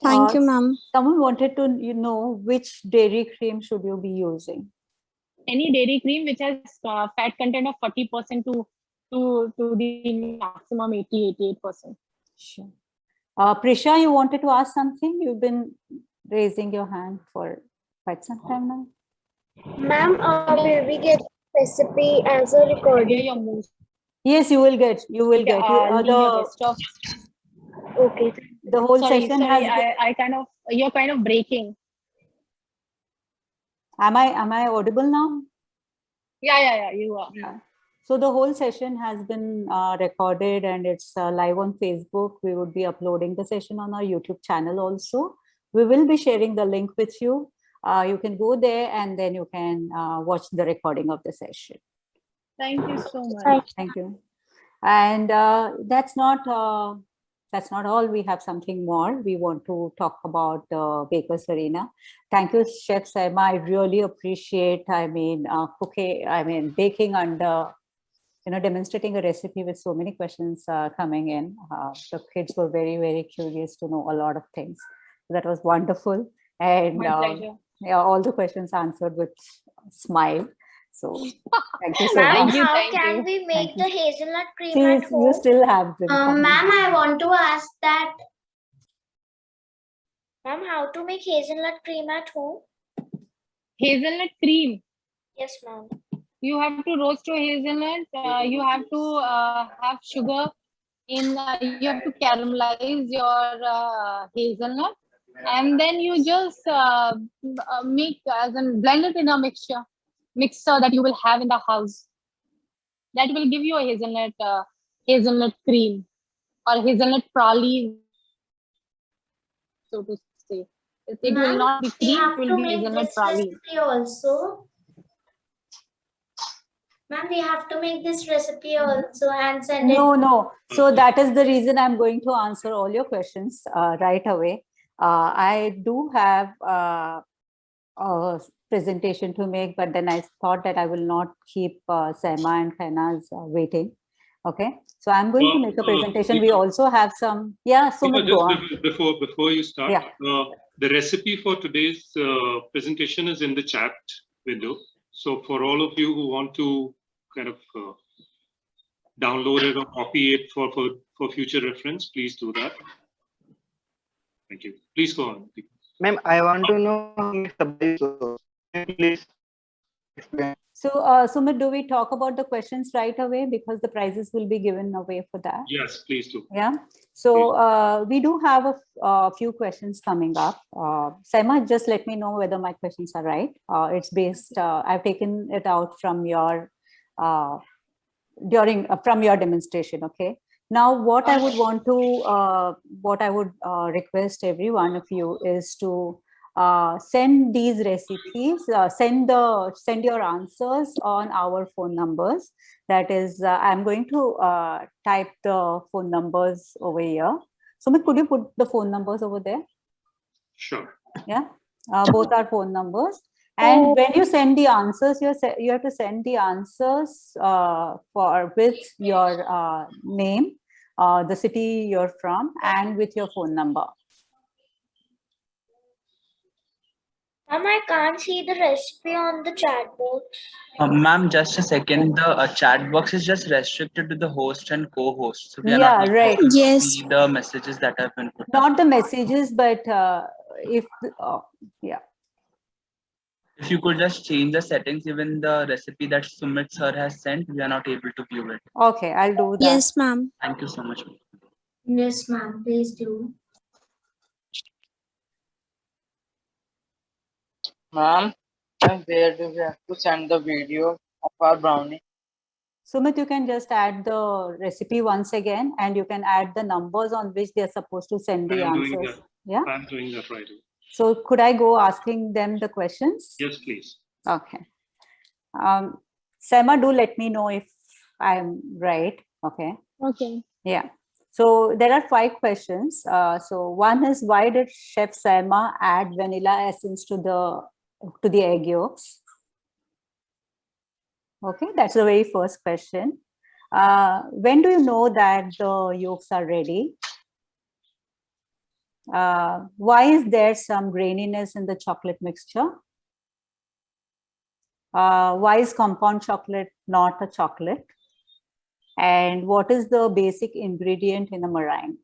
Thank you, ma'am. Someone wanted to know which dairy cream should you be using? Any dairy cream which has fat content of 40% to the maximum 80-88%. Sure. Prisha, you wanted to ask something? You've been raising your hand for quite some time now. Ma'am, will we get recipe as a recording? Yes, you will get. You will get. Okay. The whole Sorry, session has. I kind of, you're kind of breaking. Am I audible now? Yeah, you are. So the whole session has been recorded and it's live on Facebook. We would be uploading the session on our YouTube channel also. We will be sharing the link with you. You can go there and then you can watch the recording of the session. Thank you so much. Thank you. And that's not all. We have something more. We want to talk about Baker's Arena. Thank you, Chef Saima. I really appreciate, baking under, demonstrating a recipe with so many questions coming in. The kids were very, very curious to know a lot of things. That was wonderful. And my pleasure. Yeah, all the questions answered with a smile. So thank you so Ma'am, much. how can we make the hazelnut cream See, at home? you still have them. Ma'am, I want to ask that. Ma'am, how to make hazelnut cream at home? Hazelnut cream. Yes, ma'am. You have to roast your hazelnut. You have to have sugar in. You have to caramelize your hazelnut, and then you just make blend it in a mixer that you will have in the house. That will give you a hazelnut cream or hazelnut praline, so to say. It will not be cream. It will be hazelnut praline. Also. Ma'am, we have to make this recipe also and send it. No. So that is the reason I'm going to answer all your questions right away. I do have a presentation to make, but then I thought that I will not keep Saima and Khainaz waiting. Okay, so I'm going to make a presentation. We also have some. Yeah, Sumit, go on. Before you start, yeah. The recipe for today's presentation is in the chat window. So for all of you who want to kind of download it or copy it for future reference, please do that. Thank you. Please go on. Ma'am, I want to know how to make sabzi sauce. Please explain. So, Sumit, do we talk about the questions right away because the prizes will be given away for that? Yes, please do. Yeah. So we do have a few questions coming up. Saima, just let me know whether my questions are right. It's based. I've taken it out from your from your demonstration. Okay. Now, what I would want to, request every one of you is to send these recipes, send your answers on our phone numbers. That is, I'm going to type the phone numbers over here. Sumit, could you put the phone numbers over there? Sure. Yeah, both our phone numbers. And when you send the answers, you have to send the answers with your name, the city you're from, and with your phone number. Ma'am, I can't see the recipe on the chat box. Ma'am, just a second. The chat box is just restricted to the host and co-host. So we are Yeah, not right. able to Yes. see the messages that have been put. Not the messages, but yeah. If you could just change the settings, even the recipe that Sumit sir has sent, we are not able to view it. Okay, I'll do that. Yes, ma'am. Thank you so much. Yes, ma'am. Please do. Ma'am, where do we have to send the video of our brownie? Sumit, you can just add the recipe once again, and you can add the numbers on which they're supposed to send the answers. Yeah. I'm doing that right away. So could I go asking them the questions? Yes, please. Okay. Sema, do let me know if I'm right. Okay. Okay. Yeah. So there are 5 questions. So one is, why did Chef Sema add vanilla essence to the egg yolks? Okay, that's the very first question. When do you know that the yolks are ready? Why is there some graininess in the chocolate mixture? Why is compound chocolate not a chocolate? And what is the basic ingredient in a meringue?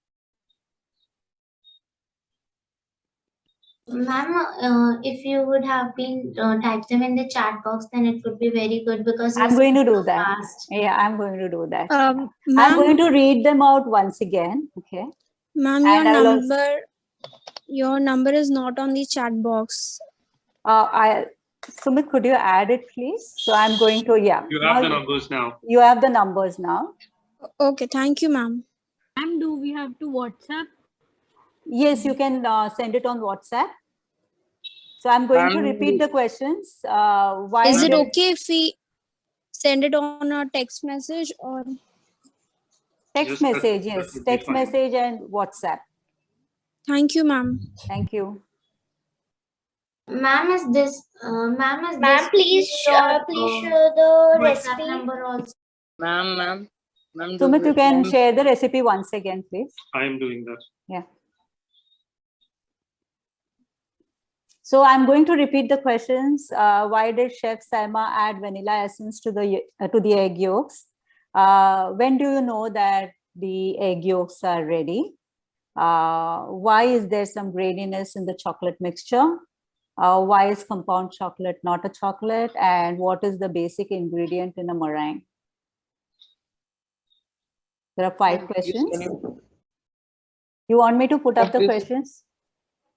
Ma'am, if you would have been typed them in the chat box, then it would be very good because I'm you're going to so do that. fast. Yeah, I'm going to do that. I'm Ma'am, going to read them out once again. Okay. ma'am, And I will also- your number is not on the chat box. Sumit, could you add it, please? So I'm going to, yeah. You have the numbers now. You have the numbers now. Okay, thank you, ma'am. Ma'am, do we have to WhatsApp? Yes, you can send it on WhatsApp. So I'm going to repeat the questions. Why Is it did- okay if we send it on a text message or? Text message, yes. Text message and WhatsApp. Thank you, ma'am. Thank you. Ma'am, is this? Ma'am, please, please show the recipe number also. Ma'am. Sumit, you can share the recipe once again, please. I am doing that. Yeah. So I'm going to repeat the questions. Why did Chef Sema add vanilla essence to the egg yolks? When do you know that the egg yolks are ready? Why is there some graininess in the chocolate mixture? Why is compound chocolate not a chocolate? And what is the basic ingredient in a meringue? There are 5 questions. You want me to put up the questions?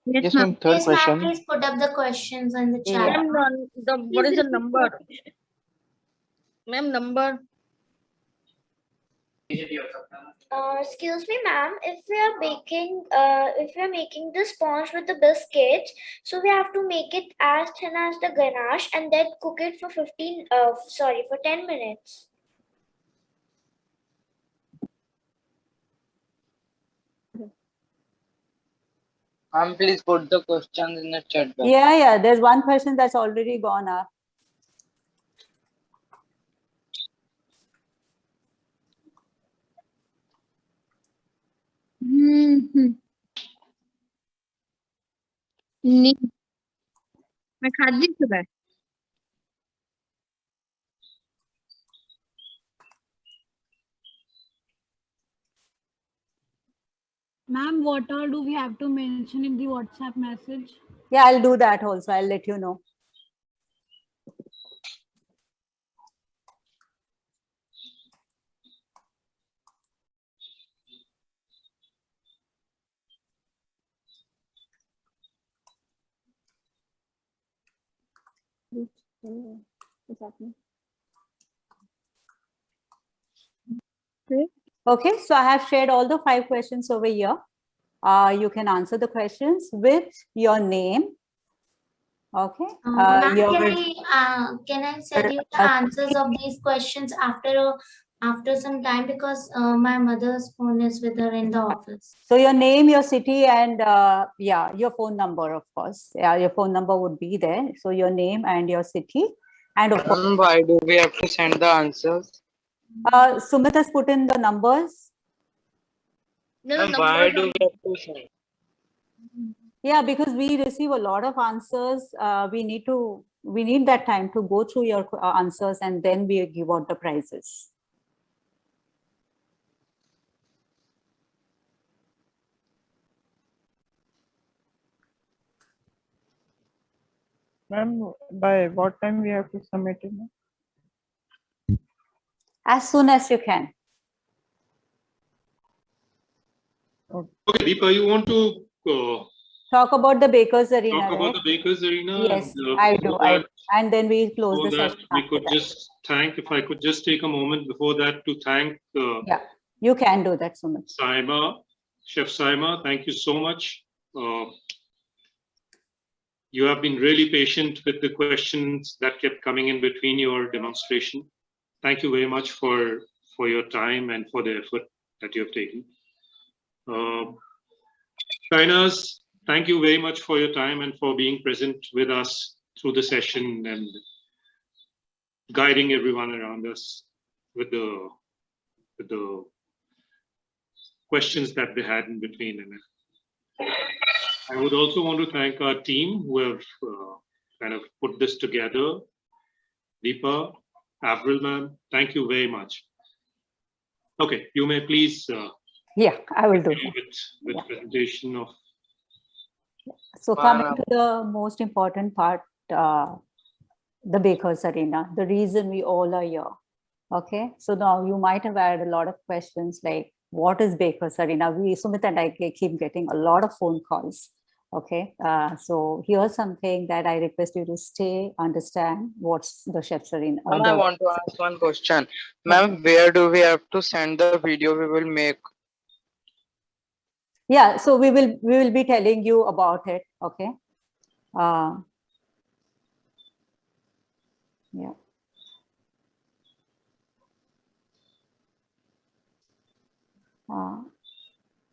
Yes, ma'am. Third Yes, ma'am, question. please put up the questions in the chat. Yeah. What is the number? Ma'am, number. Excuse me, ma'am. If we are making the sponge with the biscuits, so we have to make it as thin as the ganache and then cook it for 10 minutes. Please put the questions in the chat box. Yeah. There's one question that's already gone up. नहीं मैं खाती सुबह Ma'am, what all do we have to mention in the WhatsApp message? Yeah, I'll do that also. I'll let you know. What's happening? Okay, so I have shared all the 5 questions over here. You can answer the questions with your name. Okay. Ma'am, your- can I send you the answers of these questions after some time because my mother's phone is with her in the office. So your name, your city, and yeah, your phone number, of course. Yeah, your phone number would be there. So your name and your city, and of course. Why do we have to send the answers? Sumit has put in the numbers. Why do we have to send? Yeah, because we receive a lot of answers. We need that time to go through your answers, and then we give out the prizes. Ma'am, by what time we have to submit it? ma'am? As soon as you can. Okay, Deepa, you want to Talk about the Baker's Arena, talk about right? the Baker's Arena? Yes, and, I before do. that- And then we close before the that, session. we after could that. just thank, if I could just take a moment before that to thank Yeah, you can do that, Sumit. Saima, Chef Saima, thank you so much. You have been really patient with the questions that kept coming in between your demonstration. Thank you very much for your time and for the effort that you have taken. Kainas, thank you very much for your time and for being present with us through the session and guiding everyone around us with the questions that they had in between. And I would also want to thank our team who have kind of put this together. Deepa, Avril ma'am, thank you very much. Okay, you may please yeah, I will do with presentation of. So coming to the most important part, the Bakers Arena, the reason we all are here. Okay, so now you might have had a lot of questions like, what is Bakers Arena? Sumit and I keep getting a lot of phone calls. Okay, so here's something that I request you to stay, understand what's the Chef's Arena. I want to ask one question. Ma'am, where do we have to send the video we will make? Yeah, so we will be telling you about it. Okay. Yeah.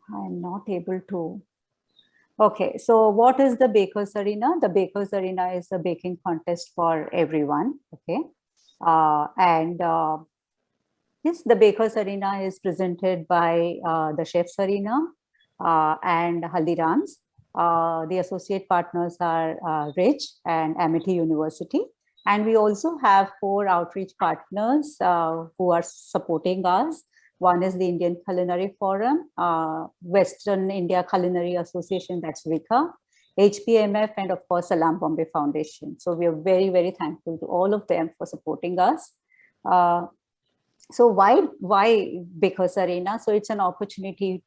I'm not able to. Okay, so what is the Bakers Arena? The Bakers Arena is a baking contest for everyone. Okay, yes, the Bakers Arena is presented by the Chef's Arena and Haldirams. The associate partners are Rich and Amity University. And we also have 4 outreach partners who are supporting us. One is the Indian Culinary Forum, Western India Culinary Association, that's WICA, HPMF, and of course, Salam Bombay Foundation. So we are very, very thankful to all of them for supporting us. So why Bakers Arena? So it's an opportunity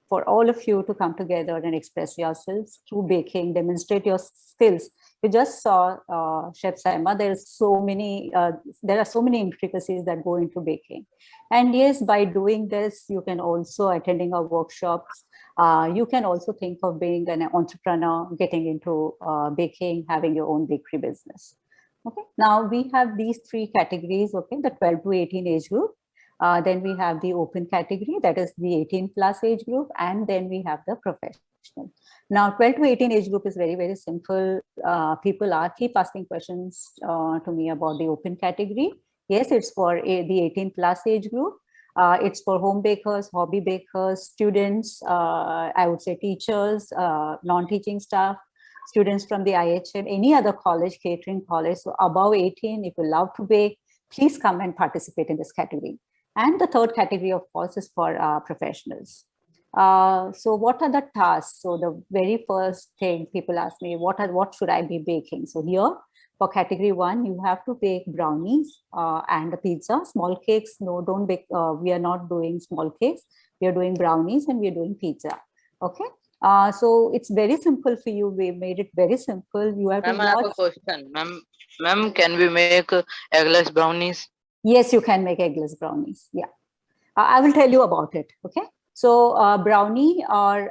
for all of you to come together and express yourselves through baking, demonstrate your skills. You just saw Chef Saima. There are so many intricacies that go into baking. And yes, by doing this, you can also attending our workshops. You can also think of being an entrepreneur, getting into baking, having your own bakery business. Okay. Now we have these 3 categories. Okay, the 12 to 18 age group. Then we have the open category, that is the 18 plus age group, and then we have the professional. Now 12 to 18 age group is very, very simple. People keep asking questions to me about the open category. Yes, it's for the 18 plus age group. It's for home bakers, hobby bakers, students, I would say teachers, non-teaching staff, students from the IHM, any other college, catering college. So above 18, if you love to bake, please come and participate in this category. And the third category, of course, is for professionals. So what are the tasks? So the very first thing people ask me, what should I be baking? So here for category 1, you have to bake brownies and a pizza, small cakes. No, don't bake. We are not doing small cakes. We are doing brownies and we are doing pizza. Okay. So it's very simple for you. We made it very simple. You have to watch. I have a question. Ma'am, can we make eggless brownies? Yes, you can make eggless brownies. Yeah, I will tell you about it. Okay, so brownie or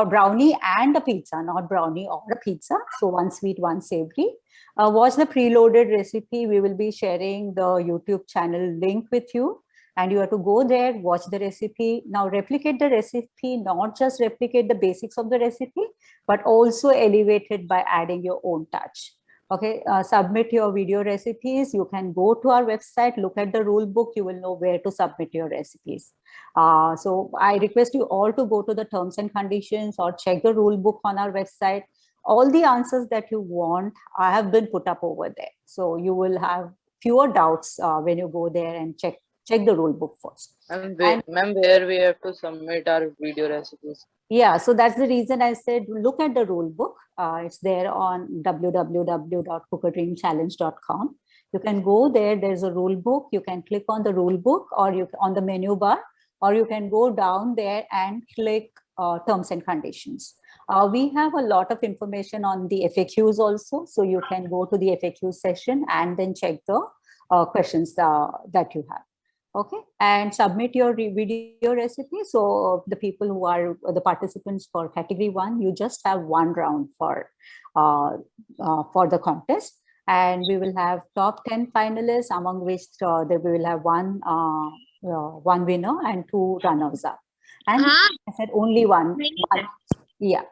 brownie and a pizza, not brownie or a pizza. So one sweet, one savory. Watch the preloaded recipe. We will be sharing the YouTube channel link with you, and you have to go there, watch the recipe. Now replicate the recipe, not just replicate the basics of the recipe, but also elevate it by adding your own touch. Okay, submit your video recipes. You can go to our website, look at the rule book. You will know where to submit your recipes. So I request you all to go to the terms and conditions or check the rule book on our website. All the answers that you want have been put up over there. So you will have fewer doubts when you go there and check the rule book first. Ma'am, where we have to submit our video recipes? Yeah, so that's the reason I said, look at the rule book. It's there on www.cookadreamchallenge.com. You can go there, there's a rule book. You can click on the rule book or you on the menu bar, or you can go down there and click terms and conditions. We have a lot of information on the FAQs also. So you can go to the FAQ session and then check the questions that you have. Okay, and submit your video recipe. So the people who are the participants for category 1, you just have 1 round for the contest, and we will have top 10 finalists, among which we will have one winner and 2 runners up. And I said only one. Yeah.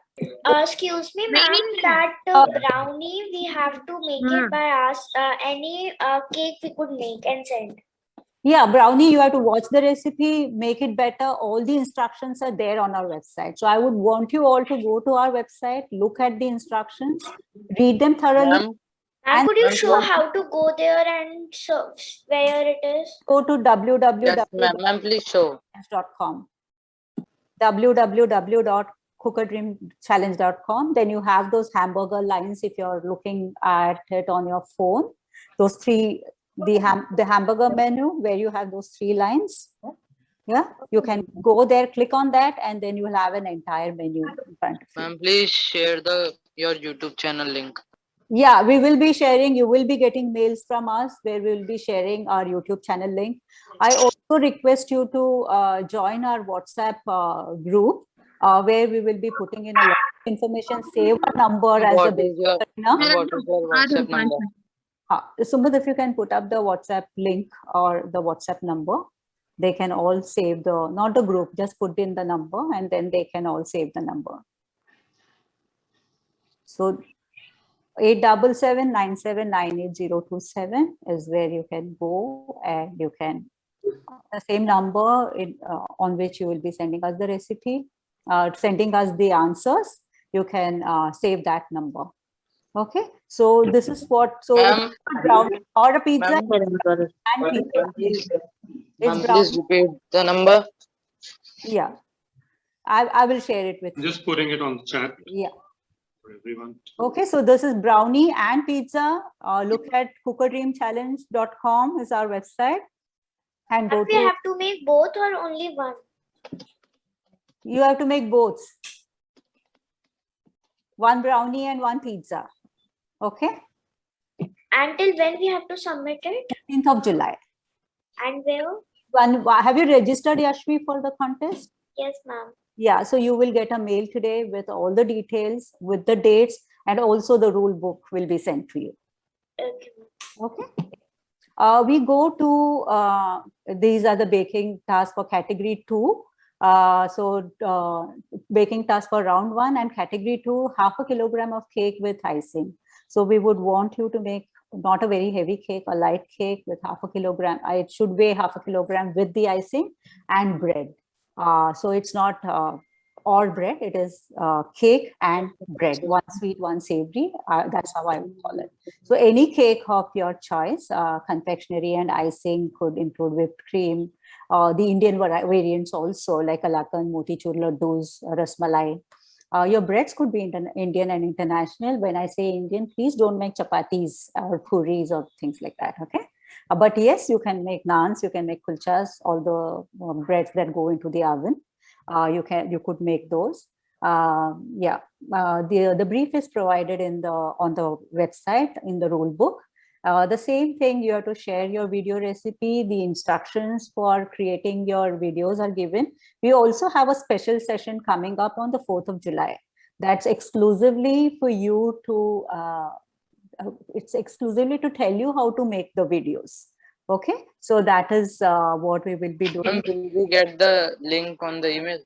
Excuse me, ma'am, that brownie we have to make it by us. Any cake we could make and send. Yeah, brownie, you have to watch the recipe, make it better. All the instructions are there on our website. So I would want you all to go to our website, look at the instructions, read them thoroughly. And could you show how to go there and where it is? Go to Ma'am, please show. www.cookerdreamchallenge.com. www.cookerdreamchallenge.com. Then you have those hamburger lines if you're looking at it on your phone. Those 3, the hamburger menu where you have those 3 lines. Yeah, you can go there, click on that, and then you will have an entire menu in front of you. Ma'am, please share your YouTube channel link. Yeah, we will be sharing, you will be getting mails from us where we will be sharing our YouTube channel link. I also request you to join our WhatsApp group where we will be putting in a lot of information. Save a number as What the is your WhatsApp number? Sumit, if you can put up the WhatsApp link or the WhatsApp number, they can all save not the group, just put in the number and then they can all save the number. So 877-979-8027 is where you can go, and you can the same number on which you will be sending us the recipe, sending us the answers. You can save that number. Okay, so this is what brownie or a pizza and pizza. Please repeat the number. Yeah, I will share it with you. Just putting it on the chat. Yeah. Everyone. Okay, so this is brownie and pizza. Look at cookerdreamchallenge.com is our website, and go we have to make both or only one? You have to make both. 1 brownie and 1 pizza. Okay. Until when we have to submit it? 15th of July. And where? Have you registered, Yashvi, for the contest? Yes, ma'am. Yeah, so you will get a mail today with all the details, with the dates, and also the rule book will be sent to you. Okay. Okay. We go to, these are the baking tasks for category 2. Baking task for round 1 and category 2, 0.5 kilogram of cake with icing. So we would want you to make not a very heavy cake, a light cake with 0.5 kilogram. It should weigh 0.5 kilogram with the icing and bread. So it's not all bread, it is cake and bread, 1 sweet, 1 savory. That's how I would call it. So any cake of your choice, confectionery and icing could include whipped cream, the Indian variants also like alakan, motichur laddus, rasmalai. Your breads could be Indian and international. When I say Indian, please don't make chapatis or puris or things like that, okay? But yes, you can make naans, you can make kulchas, all the breads that go into the oven. You could make those. The brief is provided on the website in the rule book. The same thing, you have to share your video recipe. The instructions for creating your videos are given. We also have a special session coming up on the 4th of July. That's exclusively for you to, it's exclusively to tell you how to make the videos. Okay, so that is what we will be doing. Will we get the link on the email?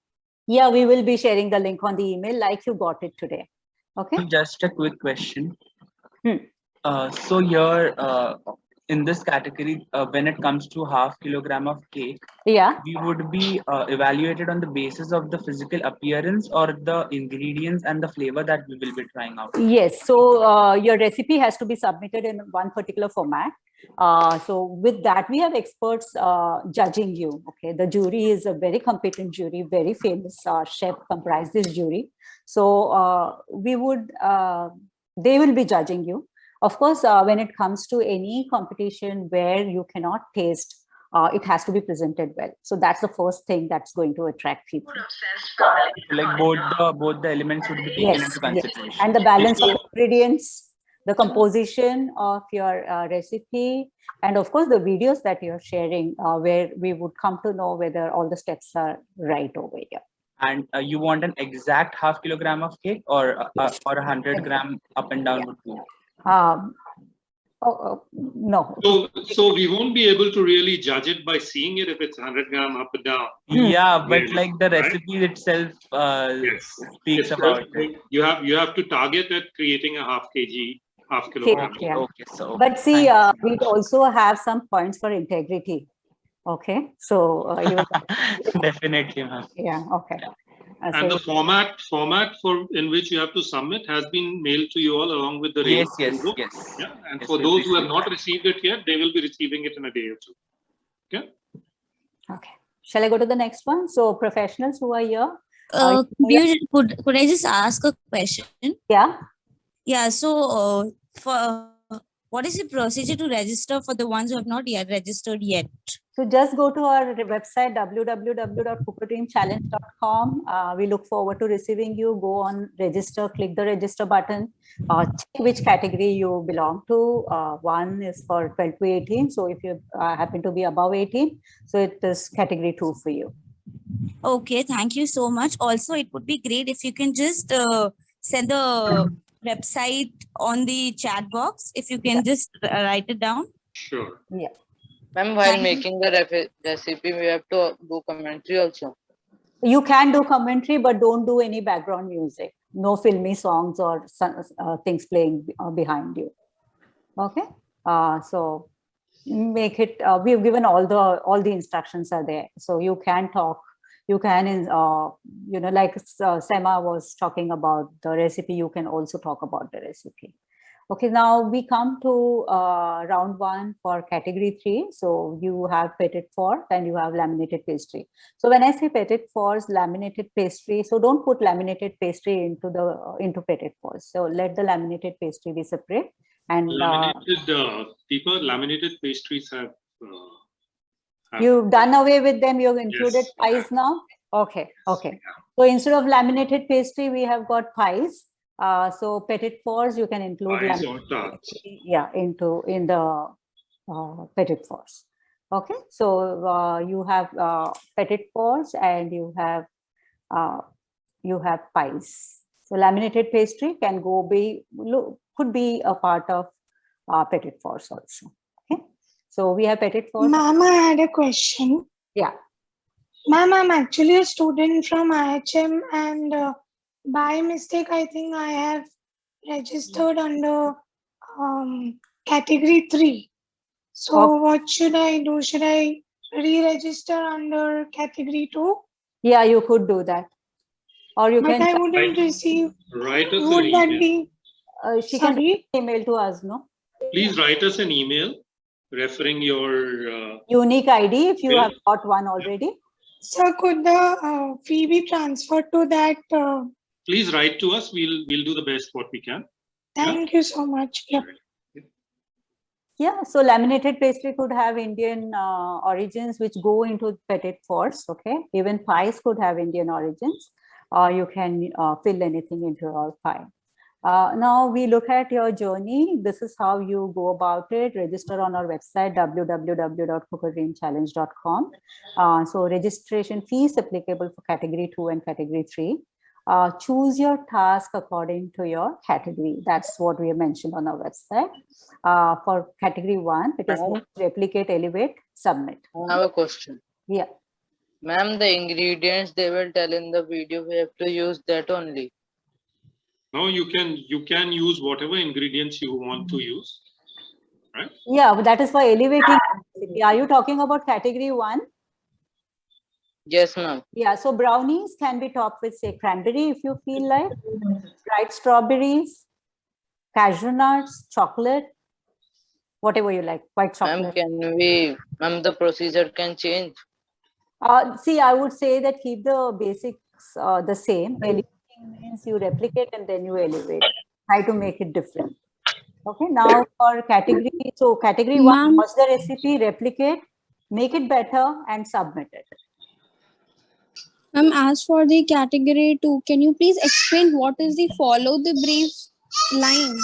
Yeah, we will be sharing the link on the email like you got it today. Okay. Just a quick question. So here in this category, when it comes to 0.5 kilogram of cake, yeah, we would be evaluated on the basis of the physical appearance or the ingredients and the flavor that we will be trying out. Yes, so your recipe has to be submitted in one particular format. So with that, we have experts judging you. Okay, the jury is a very competent jury, very famous chef comprise this jury. So they will be judging you. Of course, when it comes to any competition where you cannot taste, it has to be presented well. So that's the first thing that's going to attract people. Like both the elements should be taken into consideration. And the balance of ingredients the composition of your recipe, and of course the videos that you're sharing, where we would come to know whether all the steps are right over here. And you want an exact ½ kilogram of cake, or 100 gram up and down would do? No. So we won't be able to really judge it by seeing it if it's 100 gram up or down. Yeah, but Yeah, like the right? recipe itself speaks It's about good. it. You have to target at creating a ½ kilogram. Yeah. Okay, so But see, we also have some points for integrity. Okay, so you definitely, ma'am. yeah, okay. And the format for in which you have to submit has been mailed to you all along with the Yes, rating yes, book. yes. Yeah, and Yes, for we those who have received not that. received it yet, they will be receiving it in a day or two. Okay. Okay. Shall I go to the next one? So professionals who are here. Could I just ask a question? Yeah. Yeah. So for what is the procedure to register for the ones who have not yet registered yet? So just go to our website www.cookerdreamchallenge.com. We look forward to receiving you. Go on register, click the register button, check which category you belong to. One is for 12 to 18. So if you happen to be above 18, so it is category 2 for you. Okay, thank you so much. Also, it would be great if you can just send the website on the chat box. If you can just write it down. Sure. Yeah. Ma'am, while making the recipe, we have to do commentary also. You can do commentary, but don't do any background music. No filmy songs or things playing behind you. Okay. So make it. We've given all the instructions are there, so you can talk. You can, like Sema was talking about the recipe. You can also talk about the recipe. Okay, now we come to round 1 for category 3. So you have petit fours and you have laminated pastry. So when I say petit fours, laminated pastry, so don't put laminated pastry into petit fours. So let the laminated pastry be separate. And laminated pastries have. You've done away with them. You've included pies now. Okay, okay. So instead of laminated pastry, we have got pies. So petit fours, you can include Pies or tarts. Yeah, in the petit fours. Okay, so you have petit fours and you have pies. So laminated pastry can could be a part of petit fours also. Okay, so we have petit fours. Ma'am, I had a question. Yeah. Ma'am, I'm actually a student from IHM, and by mistake, I think I have registered under category 3. So what should I do? Should I re-register under category 2? Yeah, you could do that. Or you but can. I wouldn't receive. Write us Would an that email. be? She can email to us, no? Please write us an email referring your Unique ID if you have got one already. Sir, could the fee be transferred to that? Please write to us. We'll do the best what we can. Thank you so much. Yeah. Yeah, so laminated pastry could have Indian origins which go into petit fours. Okay, even pies could have Indian origins. You can fill anything into your pie. Now we look at your journey. This is how you go about it. Register on our website www.cookerdreamchallenge.com. So registration fees applicable for category 2 and category 3. Choose your task according to your category. That's what we have mentioned on our website. For category 1, it is replicate, elevate, submit. I have a question. Yeah. Ma'am, the ingredients they will tell in the video, we have to use that only. No, you can use whatever ingredients you want to use, right? Yeah, but that is for elevating. Are you talking about category 1? Yes, ma'am. Yeah, so brownies can be topped with, say, cranberry if you feel like, dried strawberries, cashew nuts, chocolate, whatever you like, white chocolate. Ma'am, the procedure can change? See, I would say that keep the basics the same. Elevating means you replicate and then you elevate. Try to make it different. Okay, now for category, so category 1, watch the recipe, replicate, make it better and submit it. As for the category 2, can you please explain what is the follow the brief line?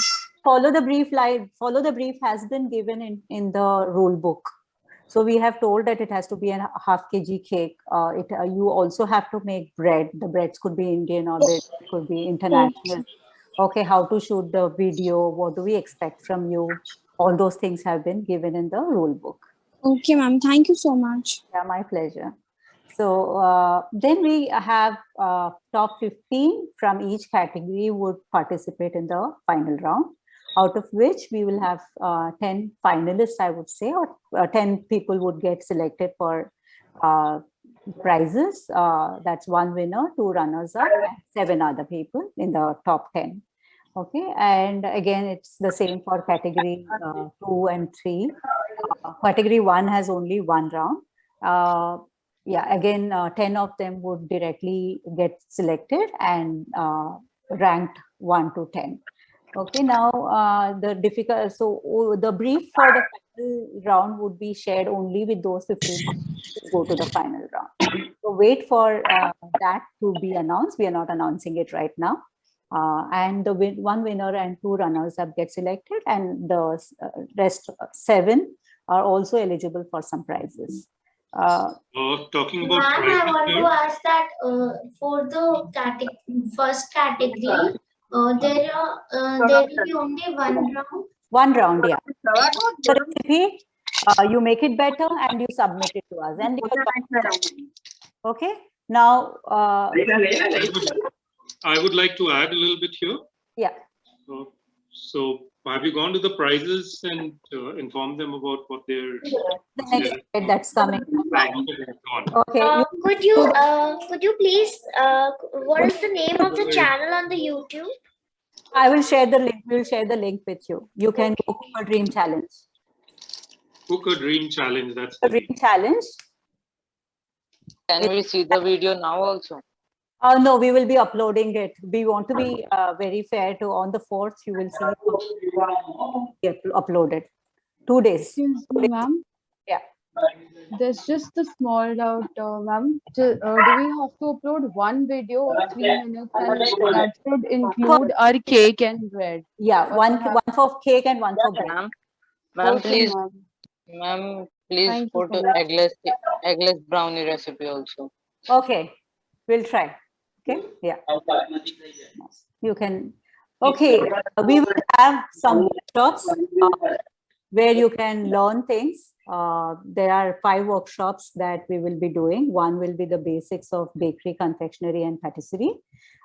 follow the brief has been given in the rule book. So we have told that it has to be a half kg cake. You also have to make bread. The breads could be Indian or they could be international. Okay, how to shoot the video, what do we expect from you? All those things have been given in the rule book. Okay, ma'am. Thank you so much. Yeah, my pleasure. So then we have top 15 from each category would participate in the final round, out of which we will have 10 finalists, I would say, or 10 people would get selected for prizes. That's 1 winner, 2 runners up, and 7 other people in the top 10. Okay, and again, it's the same for category 2 and 3. Category 1 has only 1 round. Yeah, again, 10 of them would directly get selected and ranked 1 to 10. Okay, now the brief for the final round would be shared only with those 15 who go to the final round. So wait for that to be announced. We are not announcing it right now. And the 1 winner and 2 runners up get selected, and the rest 7 are also eligible for some prizes. Talking about Ma'am, prizes, I want to ask that for the first category, there will be only 1 round. 1 round, yeah. The recipe, you make it better and you submit it to us. And okay, now I would like to add a little bit here. Yeah. So have you gone to the prizes and informed them about what they're? The next slide that's coming. Okay. Could you please what is the name of the channel on the YouTube? I will share the link. We'll share the link with you. You can go for Dream Challenge. Cook a Dream Challenge. That's a Dream Challenge. Can we see the video now also? No, we will be uploading it. We want to be very fair to on the 4th. You will see it uploaded. 2 days. Excuse me, ma'am. Yeah. There's just a small doubt, ma'am. Do we have to upload 1 video of 3 minutes and that should include our cake and bread? Yeah, one for cake and 1 for bread. Ma'am, Okay, please, ma'am. please Thank you put so much. eggless brownie recipe also. Okay, we'll try. Okay, yeah. You can. Okay, we will have some workshops where you can learn things. There are 5 workshops that we will be doing. One will be the basics of bakery, confectionery, and patisserie.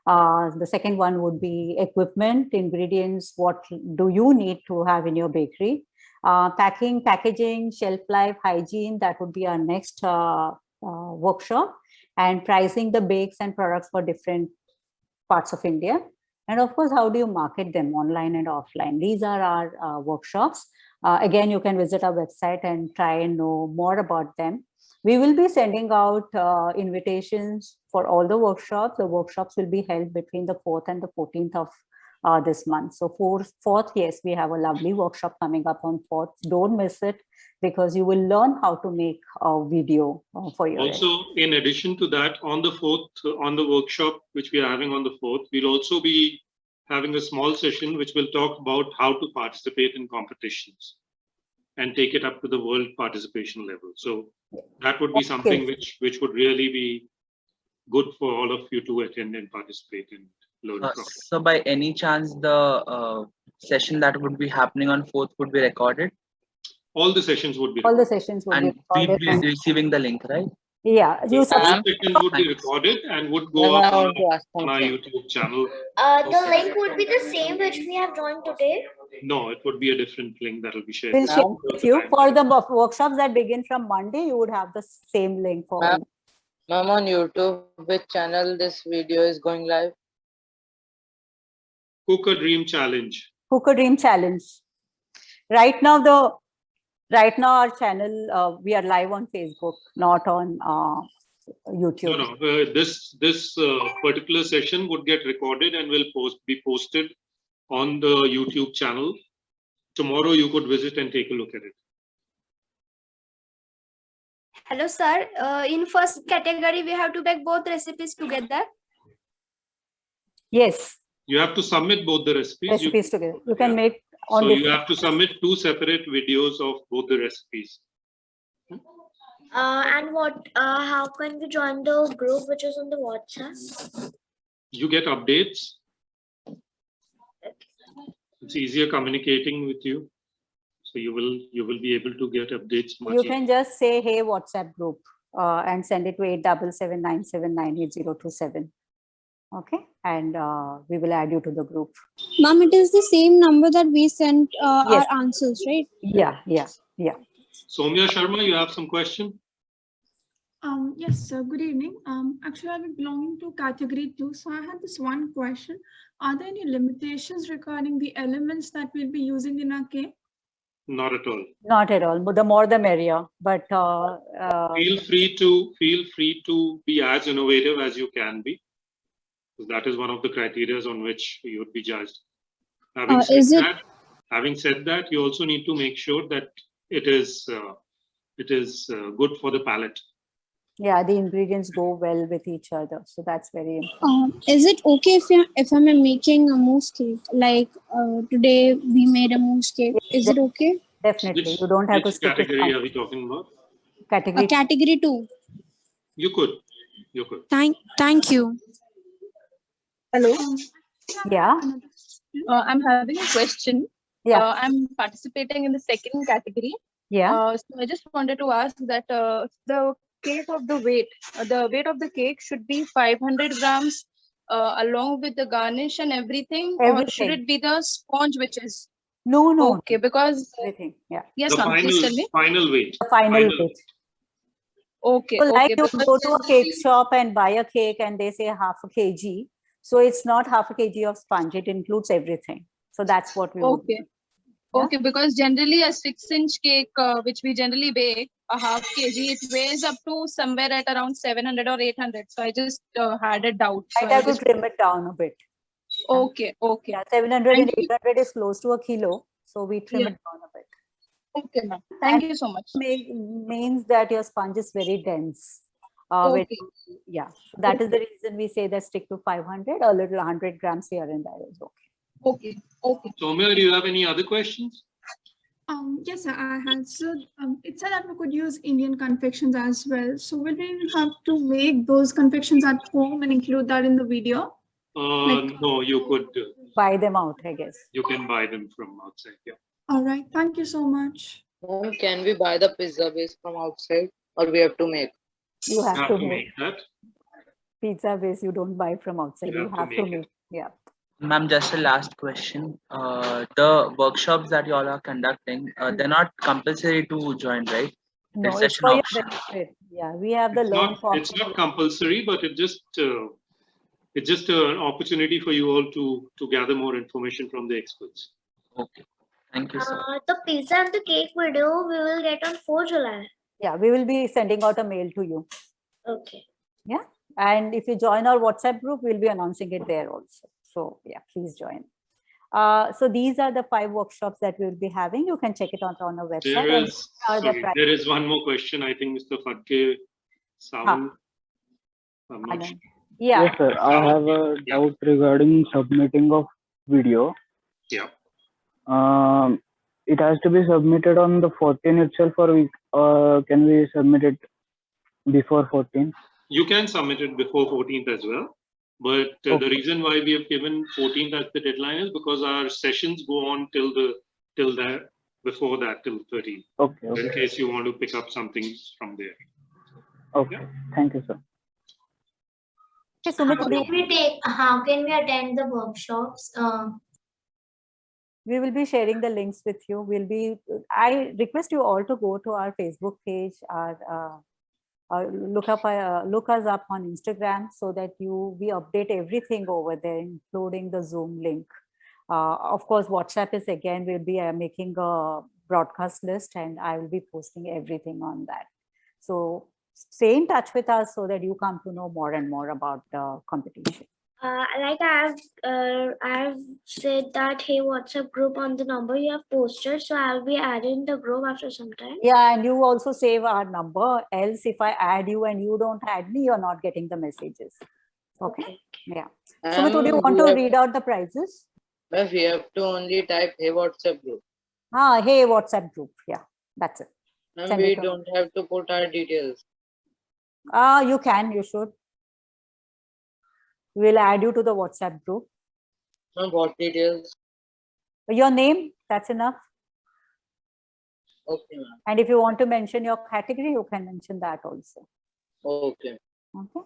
The second one would be equipment, ingredients, what do you need to have in your bakery. Packing, packaging, shelf life, hygiene, that would be our next workshop. And pricing the bakes and products for different parts of India. And of course, how do you market them online and offline? These are our workshops. Again, you can visit our website and try and know more about them. We will be sending out invitations for all the workshops. The workshops will be held between the 4th and the 14th of this month. So 4th, yes, we have a lovely workshop coming up on 4th. Don't miss it, because you will learn how to make a video for your Also, in addition to that, on the 4th, on the workshop which we are having on the 4th, we'll also be having a small session which will talk about how to participate in competitions and take it up to the world participation level. So that would be something which would really be good for all of you to attend and participate in. So by any chance, the session that would be happening on 4th would be recorded? All the sessions would be all the sessions would and be recorded. we'll be receiving the link, right? Yeah, All sessions would be recorded and would go up on our YouTube channel. The link would be the same which we have joined today. No, it would be a different link that will be shared. We'll share with you. For the workshops that begin from Monday, you would have the same link for all. Ma'am, on YouTube, which channel this video is going live? Cook a Dream Challenge. Cook a Dream Challenge. Right now, our channel, we are live on Facebook, not on YouTube. No, this particular session would get recorded and will be posted on the YouTube channel. Tomorrow you could visit and take a look at it. Hello, sir. In first category, we have to make both recipes together. Yes. You have to submit both the recipes. Recipes together. You can make So you have to submit 2 separate videos of both the recipes. And what? How can we join the group which is on the WhatsApp? You get updates. It's easier communicating with you. So you will be able to get updates much You easier. can just say, hey, WhatsApp group, and send it to 8779798027. Okay, and we will add you to the group. Ma'am, it is the same number that we sent Yes. our answers, right? Yeah. Soumya Sharma, you have some question? Yes, sir. Good evening. Actually, I'm belonging to category 2. So I had this one question. Are there any limitations regarding the elements that we'll be using in our cake? Not at all. Not at all. But the more the merrier. But Feel free to be as innovative as you can be. That is one of the criteria on which you would be judged. Having said that, you also need to make sure that it is good for the palate. yeah, the ingredients go well with each other. So that's very important. Is it okay if I'm making a mousse cake? Like today we made a mousse cake. Is it okay? Definitely. You don't have to Which stick with category are we talking about? category. Category 2. You could. Thank you. Hello. Yeah. I'm having a question. Yeah. I'm participating in the second category. Yeah. So I just wanted to ask that the cake of the weight of the cake should be 500 grams along with the garnish and everything, or should it be the sponge which is? No. Okay, because everything. Yeah. Yes, The ma'am. Please tell me. final weight. The final weight. Okay. So like okay, you because go to a cake shop and buy a cake and they say half a kg. So it's not half a kg of sponge. It includes everything. So that's what we would do. Okay. Okay, because generally a 6-inch cake, which we generally bake, a half kg, it weighs up to somewhere at around 700 or 800. So I just had a doubt. So I have to trim it down a bit. Okay. Yeah, 700 and 800 is close to a kilo. So we trim it down a bit. Okay, ma'am. Thank you so much. Means that your sponge is very dense. Okay. Yeah, so that is the reason we say that stick to 500, a little 100 grams here and there is okay. Okay. Soumya, do you have any other questions? Yes, sir, I had. So it said that we could use Indian confections as well. So will we have to make those confections at home and include that in the video? No, you could buy them out, I guess. You can buy them from outside. Yeah. All right. Thank you so much. Can we buy the pizza base from outside, or we have to make? You have to make that. Pizza base. You don't buy from outside. You have to make. Yeah. Ma'am, just a last question. The workshops that you all are conducting, they're not compulsory to join, right? No, it's it's just for an your option. benefit. Yeah, we have the It's not compulsory, but it's just an opportunity for you all to gather more information from the experts. Okay. Thank you, sir. The pizza and the cake video we will get on 4 July. Yeah, we will be sending out a mail to you. Okay. Yeah, and if you join our WhatsApp group, we'll be announcing it there also. So yeah, please join. So these are the 5 workshops that we'll be having. You can check it out on our website. There is one more question. I think Mr. Fatke Sawant. I'm not sure. Yeah. Yes, sir. I have a doubt regarding submitting of video. Yeah. It has to be submitted on the 14 itself, or can we submit it before 14? You can submit it before 14th as well. But the reason why we have given 14th as the deadline is because our sessions go on before that till 13th. Okay. In case you want to pick up something from there. Okay. Thank you, sir. How can we attend the workshops? We will be sharing the links with you. I request you all to go to our Facebook page, look us up on Instagram, so that we update everything over there, including the Zoom link. Of course, WhatsApp is again, we'll be making a broadcast list, and I will be posting everything on that. So stay in touch with us so that you come to know more and more about the competition. Like I've said that, hey, WhatsApp group on the number you have posted, so I'll be adding the group after some time. Yeah, and you also save our number. Else, if I add you and you don't add me, you're not getting the messages. Okay. Yeah. So, would you want to read out the prizes? But we have to only type hey WhatsApp group. Hey WhatsApp group. Yeah, that's it. And Send we it on. don't have to put our details. You can, you should. We'll add you to the WhatsApp group. And what details? Your name, that's enough. Okay, ma'am. And if you want to mention your category, you can mention that also. Okay. Okay.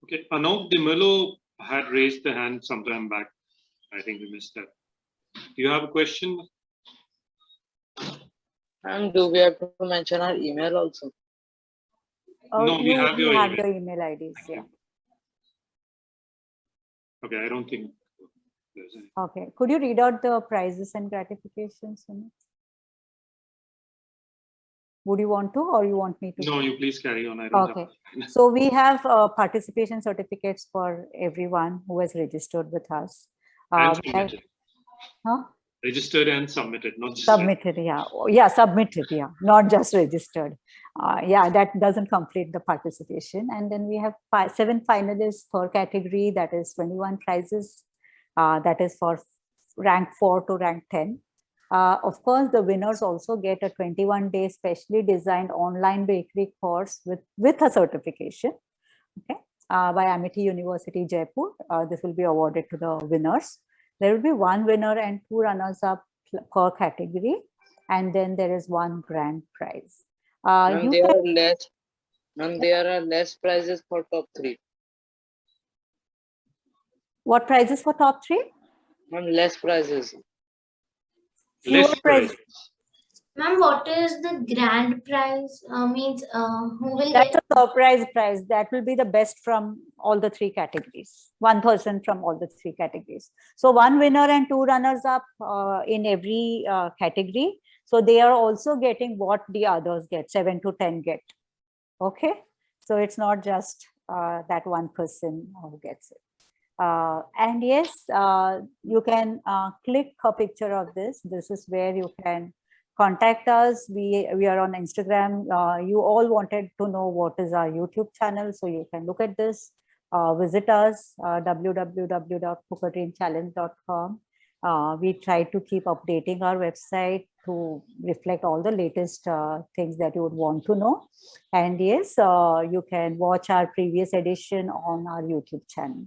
Okay, Anok Dimelo had raised the hand sometime back. I think we missed that. Do you have a question? And do we have to mention our email also? No, we have your email. The email IDs, yeah. Okay, I don't think there's any. Okay, could you read out the prizes and gratifications? Would you want to, or you want me to? No, you please carry on. I don't Okay, have. so we have participation certificates for everyone who has registered with us. And We have- submitted. Huh? Registered and submitted, not just Submitted, yeah. Yeah, submitted, yeah, not just registered. Yeah, that doesn't complete the participation. And then we have 7 finalists per category, that is 21 prizes. That is for rank 4 to rank 10. Of course, the winners also get a 21-day specially designed online bakery course with a certification, okay, by Amity University, Jaipur. This will be awarded to the winners. There will be 1 winner and 2 runners-up per category, and then there is 1 grand prize. And there are less prizes for top 3. What prizes for top 3? And less prizes. Fewer prizes. Ma'am, what is the grand prize? Means who will That's get? a surprise prize. That will be the best from all the 3 categories. 1 person from all the 3 categories. So 1 winner and 2 runners up in every category. So they are also getting what the others get, 7 to 10 get. Okay. So it's not just that 1 person who gets it. And yes, you can click a picture of this. This is where you can contact us. We are on Instagram. You all wanted to know what is our YouTube channel, so you can look at this. Visit us, www.cookerdreamchallenge.com. We try to keep updating our website to reflect all the latest things that you would want to know. And yes, you can watch our previous edition on our YouTube channel.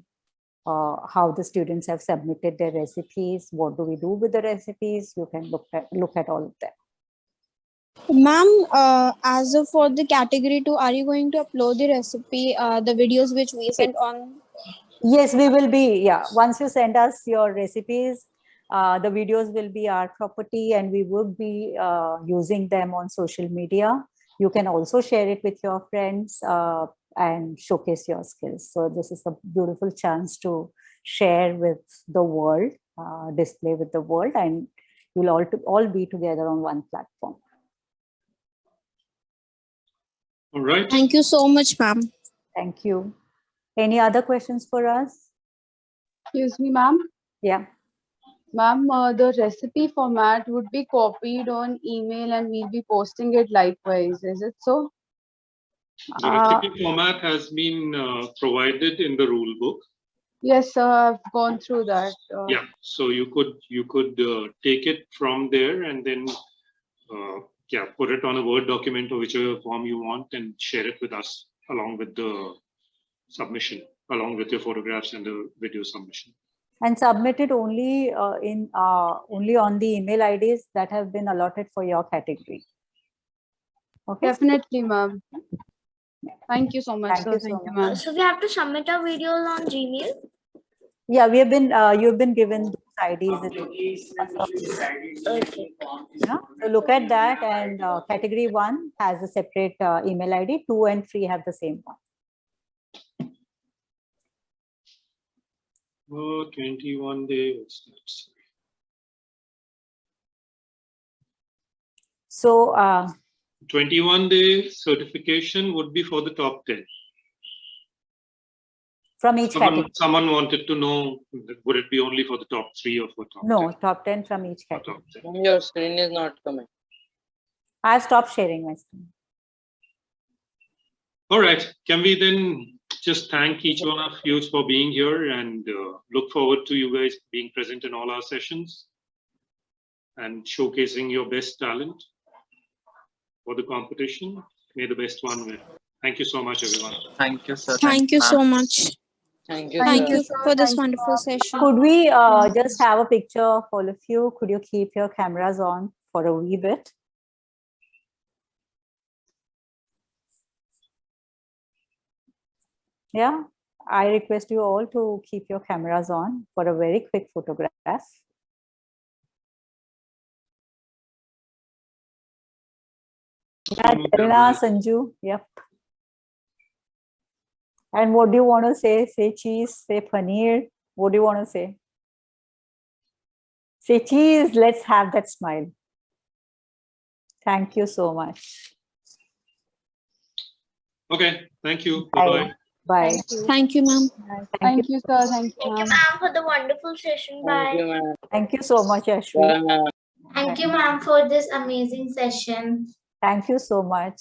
How the students have submitted their recipes, what do we do with the recipes, you can look at all of that. Ma'am, as of for the category 2, are you going to upload the recipe, the videos which we sent on? Yes, we will be, yeah. Once you send us your recipes, the videos will be our property and we will be using them on social media. You can also share it with your friends and showcase your skills. So this is a beautiful chance to share with the world, display with the world, and we'll all be together on one platform. All right. Thank you so much, ma'am. Thank you. Any other questions for us? Excuse me, ma'am. Yeah. Ma'am, the recipe format would be copied on email and we'll be posting it likewise. Is it so? The recipe format has been provided in the rule book. Yes, sir. I've gone through that. Yeah, so you could take it from there and then put it on a Word document or whichever form you want and share it with us along with the submission, along with your photographs and the video submission. And submit it only only on the email IDs that have been allotted for your category. Okay. Definitely, ma'am. Thank you so much, sir. Thank you, ma'am. So we have to submit our videos on Gmail. Yeah, we have been. You've been given those IDs. Okay. Yeah. So look at that, and category 1 has a separate email ID. 2 and 3 have the same one. 21 days. So 21-day certification would be for the top 10. From each category. Someone wanted to know, would it be only for the top 3 or for top 10? No, top 10 from each category. Your screen is not coming. I've stopped sharing my screen. All right. Can we then just thank each one of you for being here and look forward to you guys being present in all our sessions and showcasing your best talent for the competition. May the best one win. Thank you so much, everyone. Thank you, sir. Thank you so much. Thank you, Thank sir. you for this wonderful session. Could we just have a picture of all of you? Could you keep your cameras on for a wee bit? Yeah, I request you all to keep your cameras on for a very quick photograph. Yeah, Telna, Sanju, yep. And what do you want to say? Say cheese, say paneer. What do you want to say? Say cheese, let's have that smile. Thank you so much. Okay, thank you. Bye-bye. Bye. Thank you, ma'am. Thank you, sir. Thank you, Thank you, ma'am. ma'am, for the wonderful session. Thank you, Bye. ma'am. Thank you so much, Ashwi. Bye, ma'am. Thank you, ma'am, for this amazing session. Thank you so much.